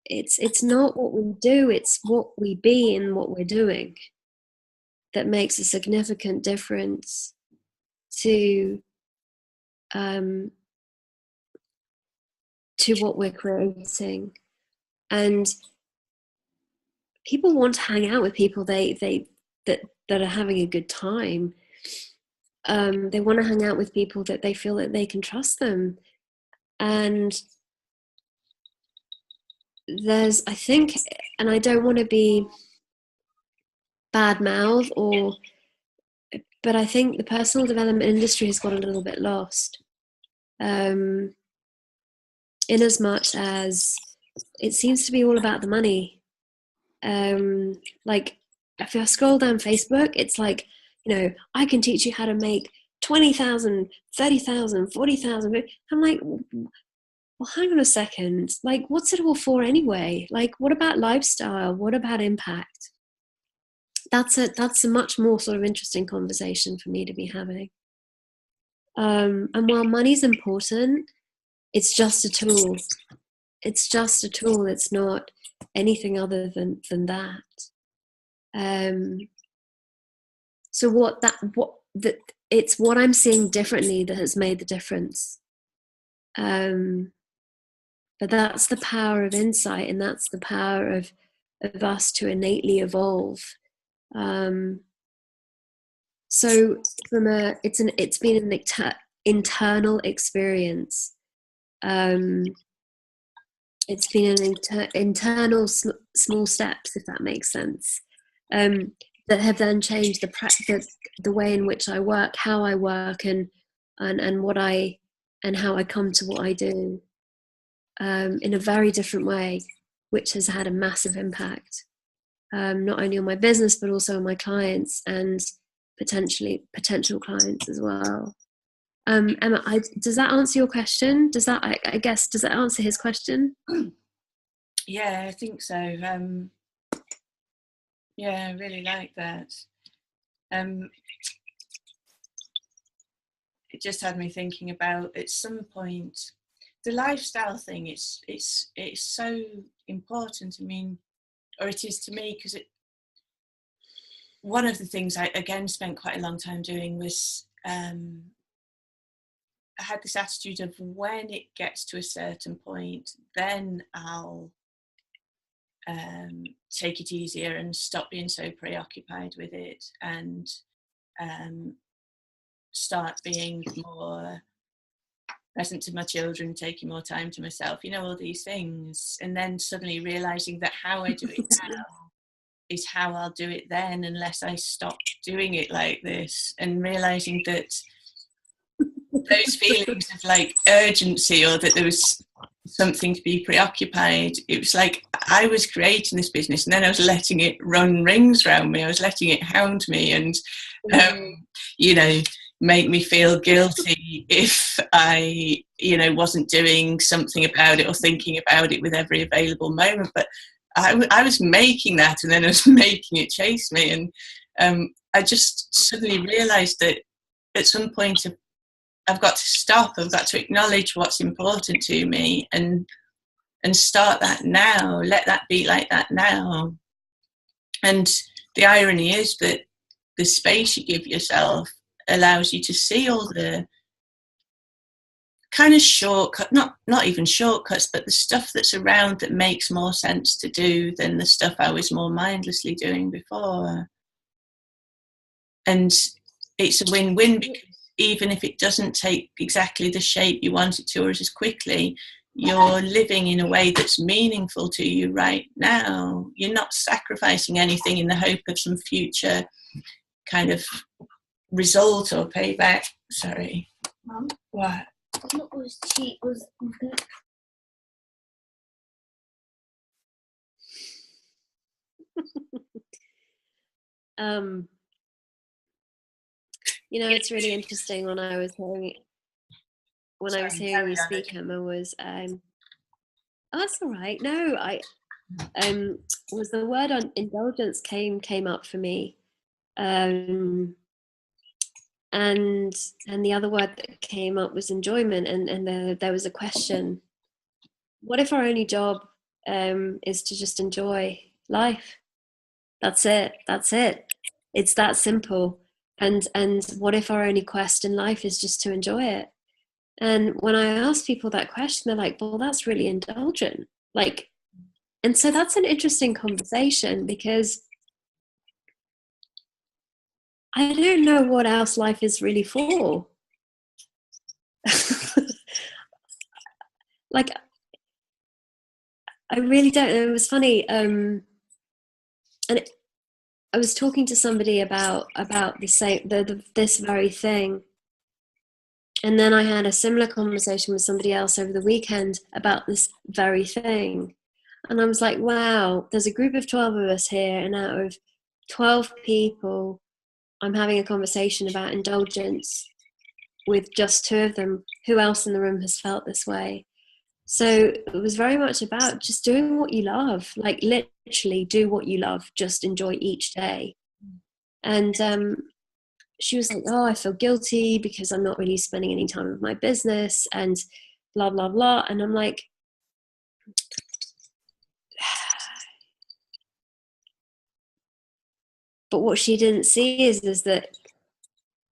It's not what we do, it's what we be and what we're doing that makes a significant difference to what we're creating. And people want to hang out with people that are having a good time. They want to hang out with people that they feel that they can trust them. And there's, I think, and I don't want to be bad mouth but I think the personal development industry has got a little bit lost. In as much as it seems to be all about the money. Like if I scroll down Facebook, it's like, I can teach you how to make 20,000, 30,000, 40,000. I'm like, well, hang on a second. Like, what's it all for anyway? Like, what about lifestyle? What about impact? That's a much more sort of interesting conversation for me to be having. And while money's important, it's just a tool. It's just a tool. It's not anything other than that. So it's what I'm seeing differently that has made the difference. But that's the power of insight, and that's the power of us to innately evolve. So it's been an internal experience. It's been an internal small steps, if that makes sense, that have then changed the way in which I work, how I work, and how I come to what I do, in a very different way, which has had a massive impact, not only on my business but also on my clients and potential clients as well. Emma, does that answer your question? Does that answer his question? Yeah, I think so. Yeah, I really like that. It just had me thinking about, at some point, the lifestyle thing. It's so important. I mean, or it is to me, because one of the things I again spent quite a long time doing was, I had this attitude of, when it gets to a certain point, then I'll take it easier and stop being so preoccupied with it, and start being more present to my children, taking more time to myself, all these things. And then suddenly realizing that how I do it now is how I'll do it then, unless I stop doing it like this. And realizing that those feelings of like urgency, or that there was something to be preoccupied, it was like I was creating this business and then I was letting it run rings around me. I was letting it hound me and make me feel guilty if I wasn't doing something about it or thinking about it with every available moment. But I was making that, and then I was making it chase me. And I just suddenly realized that at some point I've got to stop. I've got to acknowledge what's important to me and start that now. Let that be like that now. And the irony is that the space you give yourself allows you to see all the kind of not even shortcuts, but the stuff that's around that makes more sense to do than the stuff I was more mindlessly doing before. And it's a win-win, because even if it doesn't take exactly the shape you want it to, or as quickly, you're living in a way that's meaningful to you right now. You're not sacrificing anything in the hope of some future kind of result or payback. Sorry. Mum? What? What was cheap was good. It's really interesting. When I was hearing you speak, Emma, was oh, that's all right. No, I was the word on indulgence came up for me, and the other word that came up was enjoyment, and there was a question: what if our only job is to just enjoy life? That's it. It's that simple. And what if our only quest in life is just to enjoy it? And when I ask people that question, they're like, well, that's really indulgent. And so that's an interesting conversation, because I don't know what else life is really for. I really don't. It was funny. And I was talking to somebody about this very thing, and then I had a similar conversation with somebody else over the weekend about this very thing, and I was like, wow, there's a group of 12 of us here, and out of 12 people, I'm having a conversation about indulgence with just 2 of them. Who else in the room has felt this way? So it was very much about just doing what you love, like literally do what you love, just enjoy each day. And she was like, oh, I feel guilty because I'm not really spending any time with my business and blah, blah, blah. And I'm like, but what she didn't see is that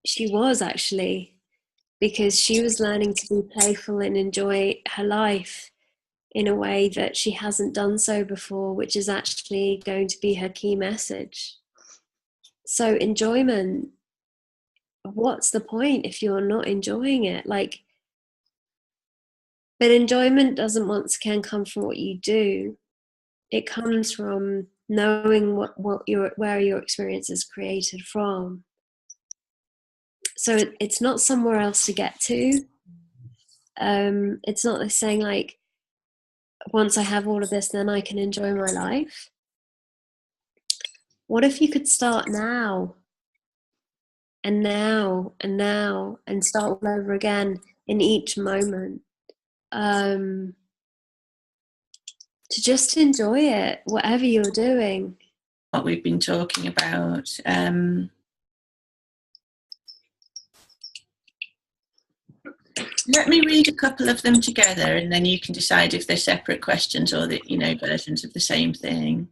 she was actually, because she was learning to be playful and enjoy her life in a way that she hasn't done so before, which is actually going to be her key message. So enjoyment what's the point if you're not enjoying it? Like, but enjoyment doesn't once again come from what you do. It comes from knowing where your experience is created from. So it's not somewhere else to get to. It's not like saying like, once I have all of this, then I can enjoy my life. What if you could start now and now and now and start all over again in each moment, to just enjoy it, whatever you're doing. What we've been talking about. Let me read a couple of them together, and then you can decide if they're separate questions or that, you know, versions of the same thing.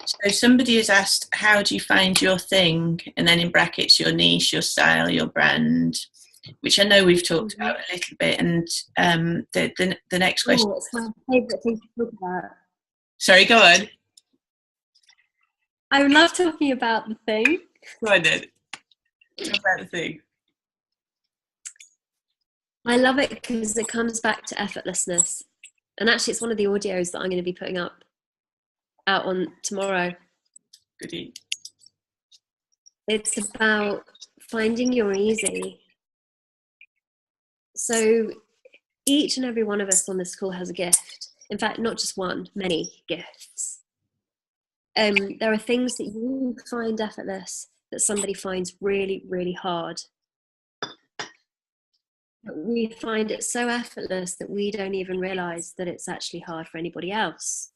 So somebody has asked, how do you find your thing? And then in brackets, your niche, your style, your brand, which I know we've talked about a little bit. And the next question. Oh, it's my favourite thing to talk about. Sorry, go on. I love talking about the thing. Go on then. Talk about the thing. I love it because it comes back to effortlessness. And actually, it's one of the audios that I'm going to be putting out on tomorrow. Goodie. It's about finding your easy. So each and every one of us on this call has a gift. In fact, not just one, many gifts. There are things that you find effortless that somebody finds really, really hard. But we find it so effortless that we don't even realize that it's actually hard for anybody else.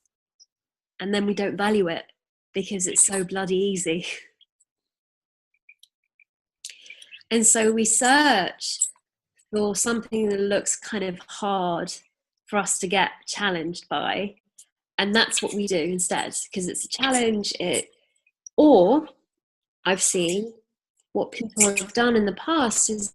And then we don't value it because it's so bloody easy. And so we search for something that looks kind of hard for us to get challenged by. And that's what we do instead, because it's a challenge. Or I've seen what people have done in the past is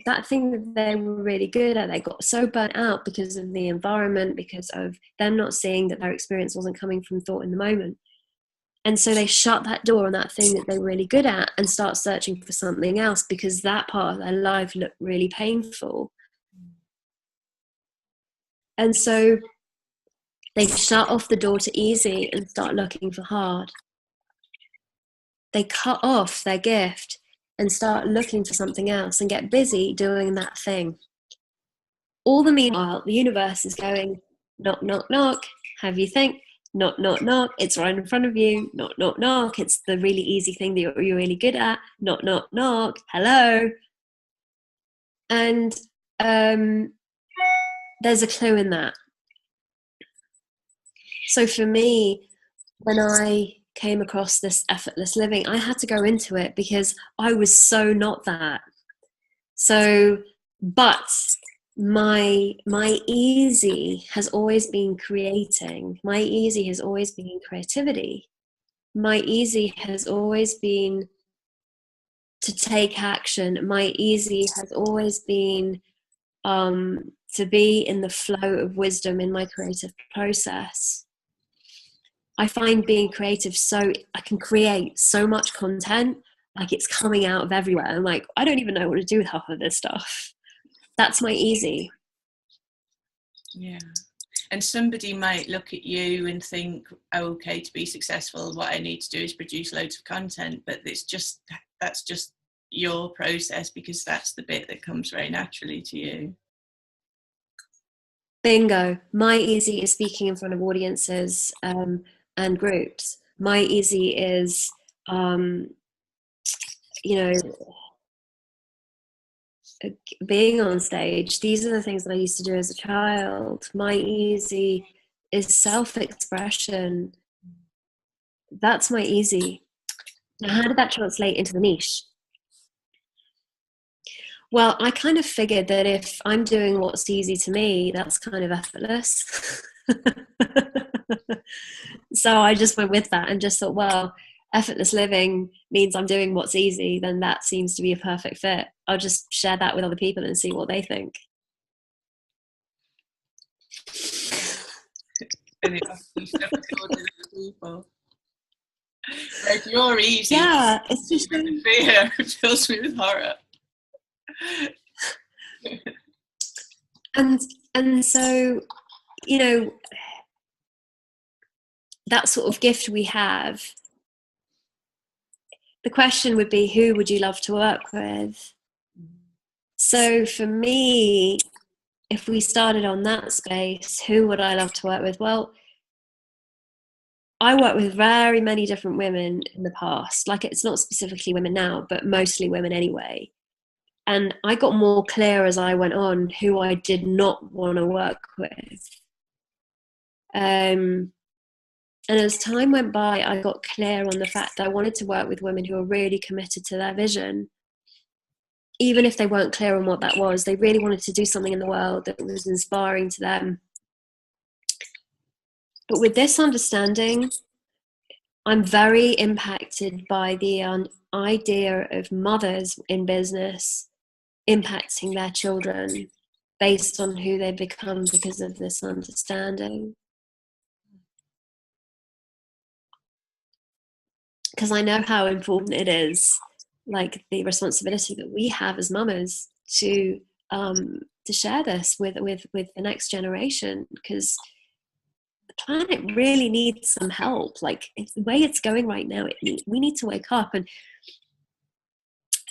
that thing that they were really good at, they got so burnt out because of the environment, because of them not seeing that their experience wasn't coming from thought in the moment. And so they shut that door on that thing that they were really good at and start searching for something else because that part of their life looked really painful. And so they shut off the door to easy and start looking for hard. They cut off their gift and start looking for something else and get busy doing that thing. All the meanwhile, the universe is going, knock, knock, knock, have you think, knock, knock, knock, it's right in front of you, knock, knock, knock, it's the really easy thing that you're really good at, knock, knock, knock, hello. And there's a clue in that. So for me, when I came across this effortless living, I had to go into it because I was so not that. So, but my easy has always been creating. My easy has always been creativity. My easy has always been to take action. My easy has always been to be in the flow of wisdom in my creative process. I find being creative so I can create so much content, like it's coming out of everywhere. I'm like, I don't even know what to do with half of this stuff. That's my easy. Yeah. And somebody might look at you and think, oh, okay, to be successful, what I need to do is produce loads of content. But that's just your process because that's the bit that comes very naturally to you. Bingo. My easy is speaking in front of audiences and groups. My easy is, being on stage. These are the things that I used to do as a child. My easy is self-expression. That's my easy. Now, how did that translate into the niche? Well, I kind of figured that if I'm doing what's easy to me, that's kind of effortless. So I just went with that and just thought, well, effortless living means I'm doing what's easy, then that seems to be a perfect fit. I'll just share that with other people and see what they think. And it's people. Like you're easy. Yeah, it's just fear. It fills me with horror. And so, you know, that sort of gift we have, the question would be, who would you love to work with? So for me, if we started on that space, who would I love to work with? Well, I work with very many different women in the past. Like, it's not specifically women now, but mostly women anyway. And I got more clear as I went on who I did not want to work with. And as time went by, I got clear on the fact that I wanted to work with women who are really committed to their vision. Even if they weren't clear on what that was, they really wanted to do something in the world that was inspiring to them. But with this understanding, I'm very impacted by the idea of mothers in business impacting their children based on who they become because of this understanding. Because I know how important it is, like the responsibility that we have as mamas to share this with the next generation, because the planet really needs some help. Like, the way it's going right now, we need to wake up. And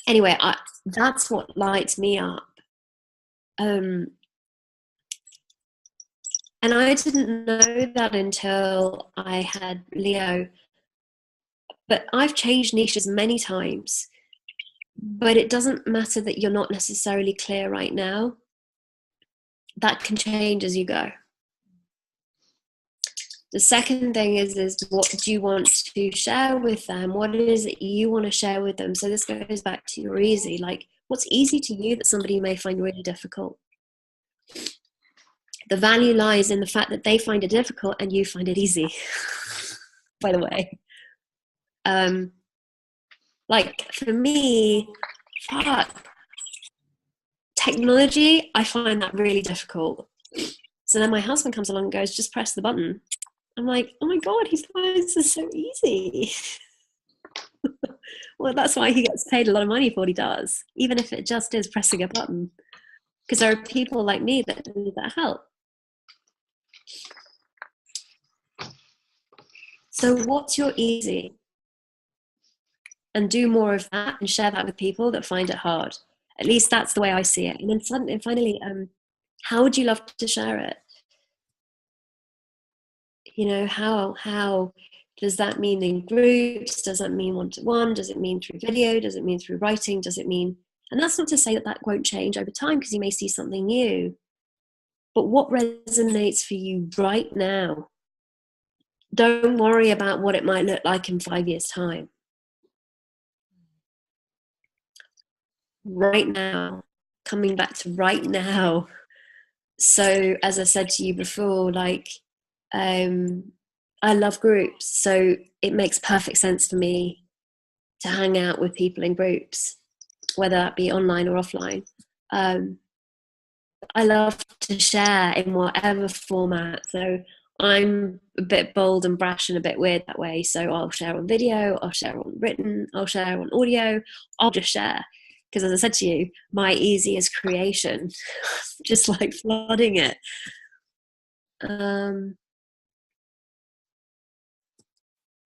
anyway, that's what lights me up. And I didn't know that until I had Leo. But I've changed niches many times. But it doesn't matter that you're not necessarily clear right now. That can change as you go. The second thing is what do you want to share with them? What is it you want to share with them? So this goes back to your easy. Like, what's easy to you that somebody may find really difficult? The value lies in the fact that they find it difficult and you find it easy, by the way. Like, for me, technology, I find that really difficult. So then my husband comes along and goes, just press the button. I'm like, oh my God, he finds this so easy. Well, that's why he gets paid a lot of money for what he does, even if it just is pressing a button. Because there are people like me that need that help. So what's your easy? And do more of that and share that with people that find it hard. At least that's the way I see it. And then finally, how would you love to share it? You know, how does that mean in groups? Does that mean one-to-one? Does it mean through video? Does it mean through writing? Does it mean, and that's not to say that won't change over time, because you may see something new. But what resonates for you right now? Don't worry about what it might look like in 5 years' time. Right now, coming back to right now. So as I said to you before, like, I love groups, so it makes perfect sense for me to hang out with people in groups, whether that be online or offline. I love to share in whatever format. So I'm a bit bold and brash and a bit weird that way. So I'll share on video, I'll share on written, I'll share on audio, I'll just share. Because as I said to you, my easy is creation, just like flooding it.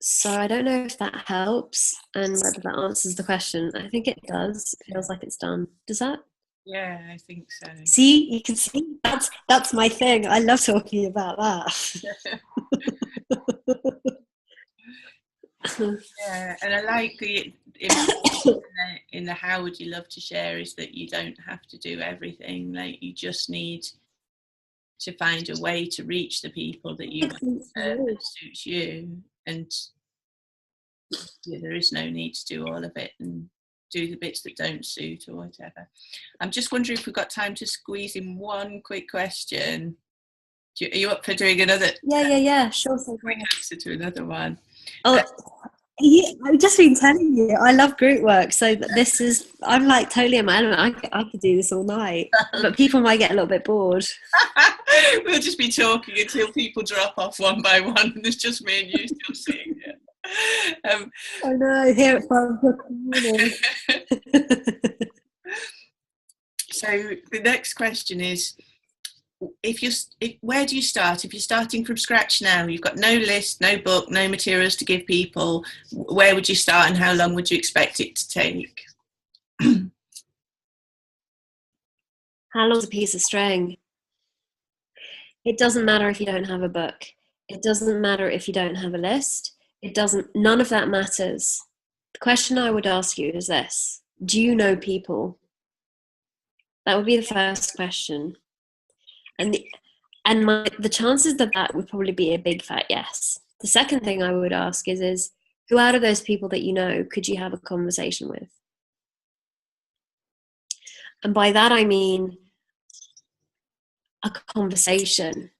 So I don't know if that helps and whether that answers the question. I think it does. It feels like it's done. Does that? Yeah, I think so. See, you can see that's my thing. I love talking about that. Yeah, and I like the in the how would you love to share is that you don't have to do everything. Like, you just need to find a way to reach the people that you want that suits you, and there is no need to do all of it and do the bits that don't suit or whatever. I'm just wondering if we've got time to squeeze in one quick question. Are you up for doing another? Yeah, sure. Quick answer to another one. Oh, yeah, I've just been telling you, I love group work. So this is, I'm like totally in my element. I could do this all night, but people might get a little bit bored. We'll just be talking until people drop off one by one, and it's just me and you still sitting here. I know, here at 5 o'clock in the morning. So the next question is, where do you start? If you're starting from scratch now, you've got no list, no book, no materials to give people, where would you start and how long would you expect it to take? How long's a piece of string? It doesn't matter if you don't have a book. It doesn't matter if you don't have a list. None of that matters. The question I would ask you is this: do you know people? That would be the first question. And the chances of that would probably be a big fat yes. The second thing I would ask is who out of those people that you know could you have a conversation with? And by that I mean a conversation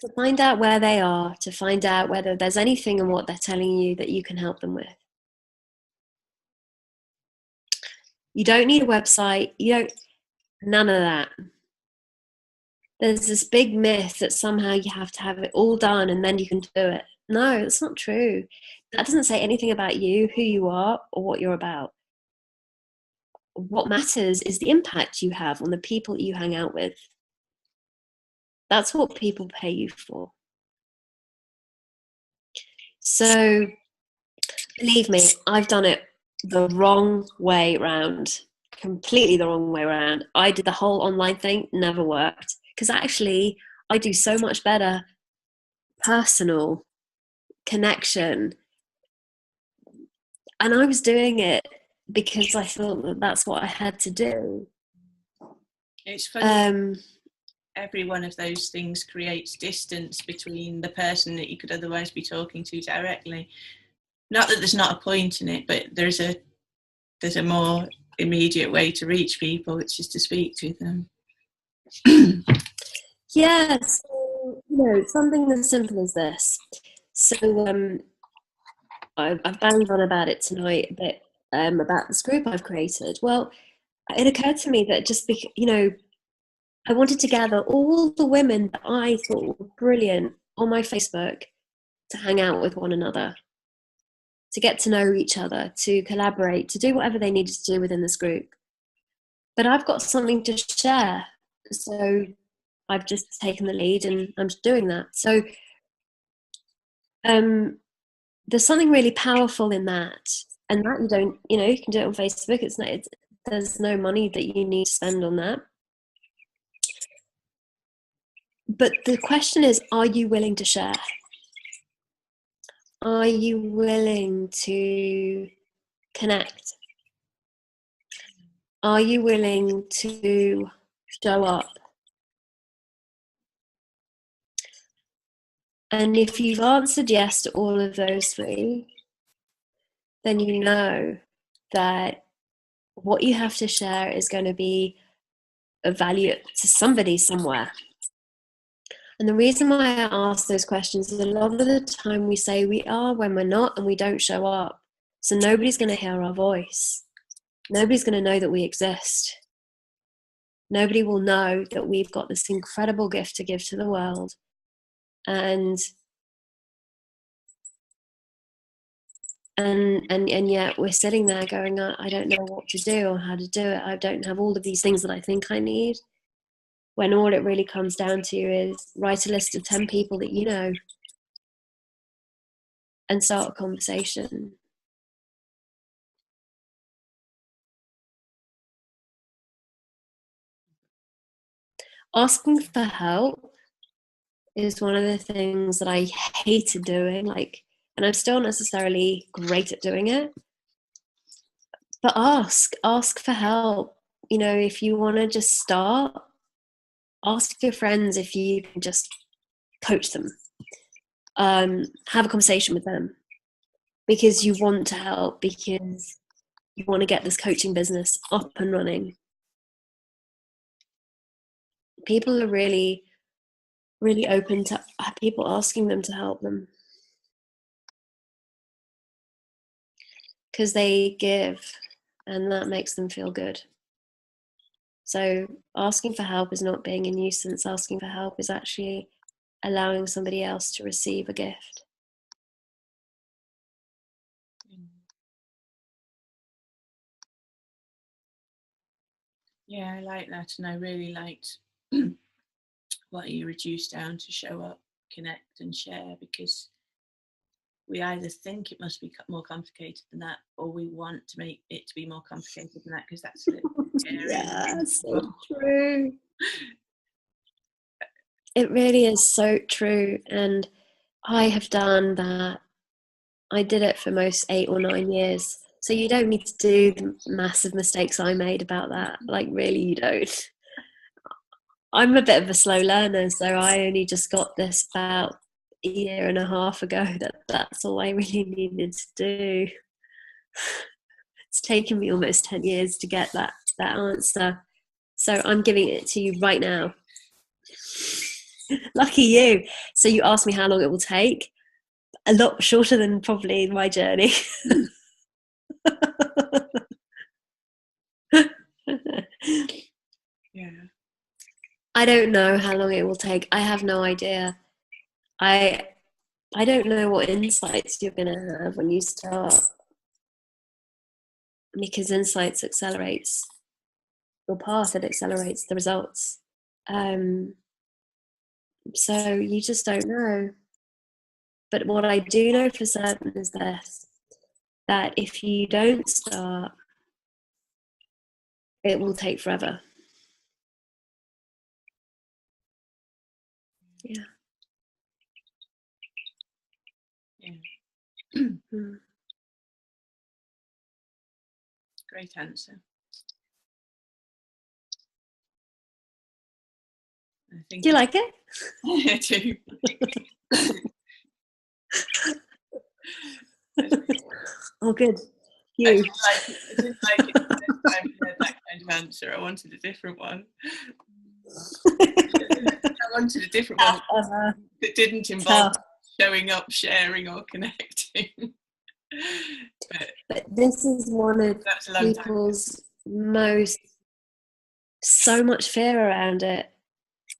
to find out where they are, to find out whether there's anything in what they're telling you that you can help them with. You don't need a website. None of that. There's this big myth that somehow you have to have it all done and then you can do it. No, that's not true. That doesn't say anything about you, who you are, or what you're about. What matters is the impact you have on the people you hang out with. That's what people pay you for. So, believe me, I've done it the wrong way round. Completely the wrong way around. I did the whole online thing, never worked. Because actually, I do so much better personal connection. And I was doing it because I thought that that's what I had to do. It's funny. Every one of those things creates distance between the person that you could otherwise be talking to directly. Not that there's not a point in it, but there's a more immediate way to reach people, which is to speak to them. Yes, something as simple as this. So I've banged on about it tonight a bit, about this group I've created. Well, it occurred to me that I wanted to gather all the women that I thought were brilliant on my Facebook to hang out with one another, to get to know each other, to collaborate, to do whatever they needed to do within this group. But I've got something to share, so I've just taken the lead and I'm doing that. So there's something really powerful in that, and that you can do it on Facebook. There's no money that you need to spend on that. But the question is, are you willing to share? Are you willing to connect? Are you willing to show up? And if you've answered yes to all of those three, then you know that what you have to share is going to be of value to somebody somewhere. And the reason why I ask those questions is a lot of the time we say we are when we're not, and we don't show up. So nobody's going to hear our voice. Nobody's going to know that we exist. Nobody will know that we've got this incredible gift to give to the world. And yet we're sitting there going, I don't know what to do or how to do it. I don't have all of these things that I think I need. When all it really comes down to is write a list of 10 people that you know and start a conversation. Asking for help is one of the things that I hated doing, and I'm still not necessarily great at doing it. But ask for help. If you want to just start, ask your friends if you can just coach them. Have a conversation with them because you want to help, because you want to get this coaching business up and running. People are really, really open to people asking them to help them because they give, and that makes them feel good. So asking for help is not being a nuisance. Asking for help is actually allowing somebody else to receive a gift. Yeah, I like that, and I really liked what you reduced down to: show up, connect, and share, because we either think it must be more complicated than that, or we want to make it to be more complicated than that, because that's a little scary. Yeah, so true. It really is so true. And I have done that. I did it for most 8 or 9 years. So you don't need to do the massive mistakes I made about that. Like, really, you don't. I'm a bit of a slow learner, so I only just got this about a year and a half ago, that's all I really needed to do. It's taken me almost 10 years to get that answer. So I'm giving it to you right now. Lucky you. So you asked me how long it will take. A lot shorter than probably my journey. Yeah. I don't know how long it will take. I have no idea. I don't know what insights you're going to have when you start, because insights accelerates your path, it accelerates the results. So you just don't know. But what I do know for certain is this, that if you don't start, it will take forever. Yeah. Great answer. I think do you like it? I do. Oh, good. I You. didn't like it this time. I had that kind of answer. I wanted a different one. I wanted a different one that didn't involve showing up, sharing, or connecting. But this is one of people's so much fear around it.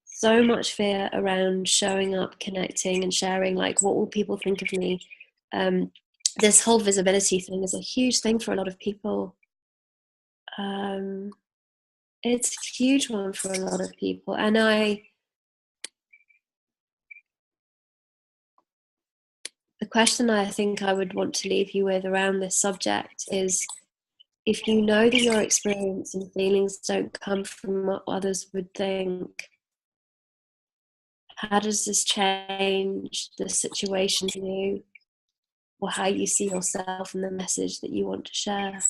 So much fear around showing up, connecting, and sharing. Like, what will people think of me? This whole visibility thing is a huge thing for a lot of people. It's a huge one for a lot of people. And the question I think I would want to leave you with around this subject is, if you know that your experience and feelings don't come from what others would think, how does this change the situation for you, or how you see yourself and the message that you want to share?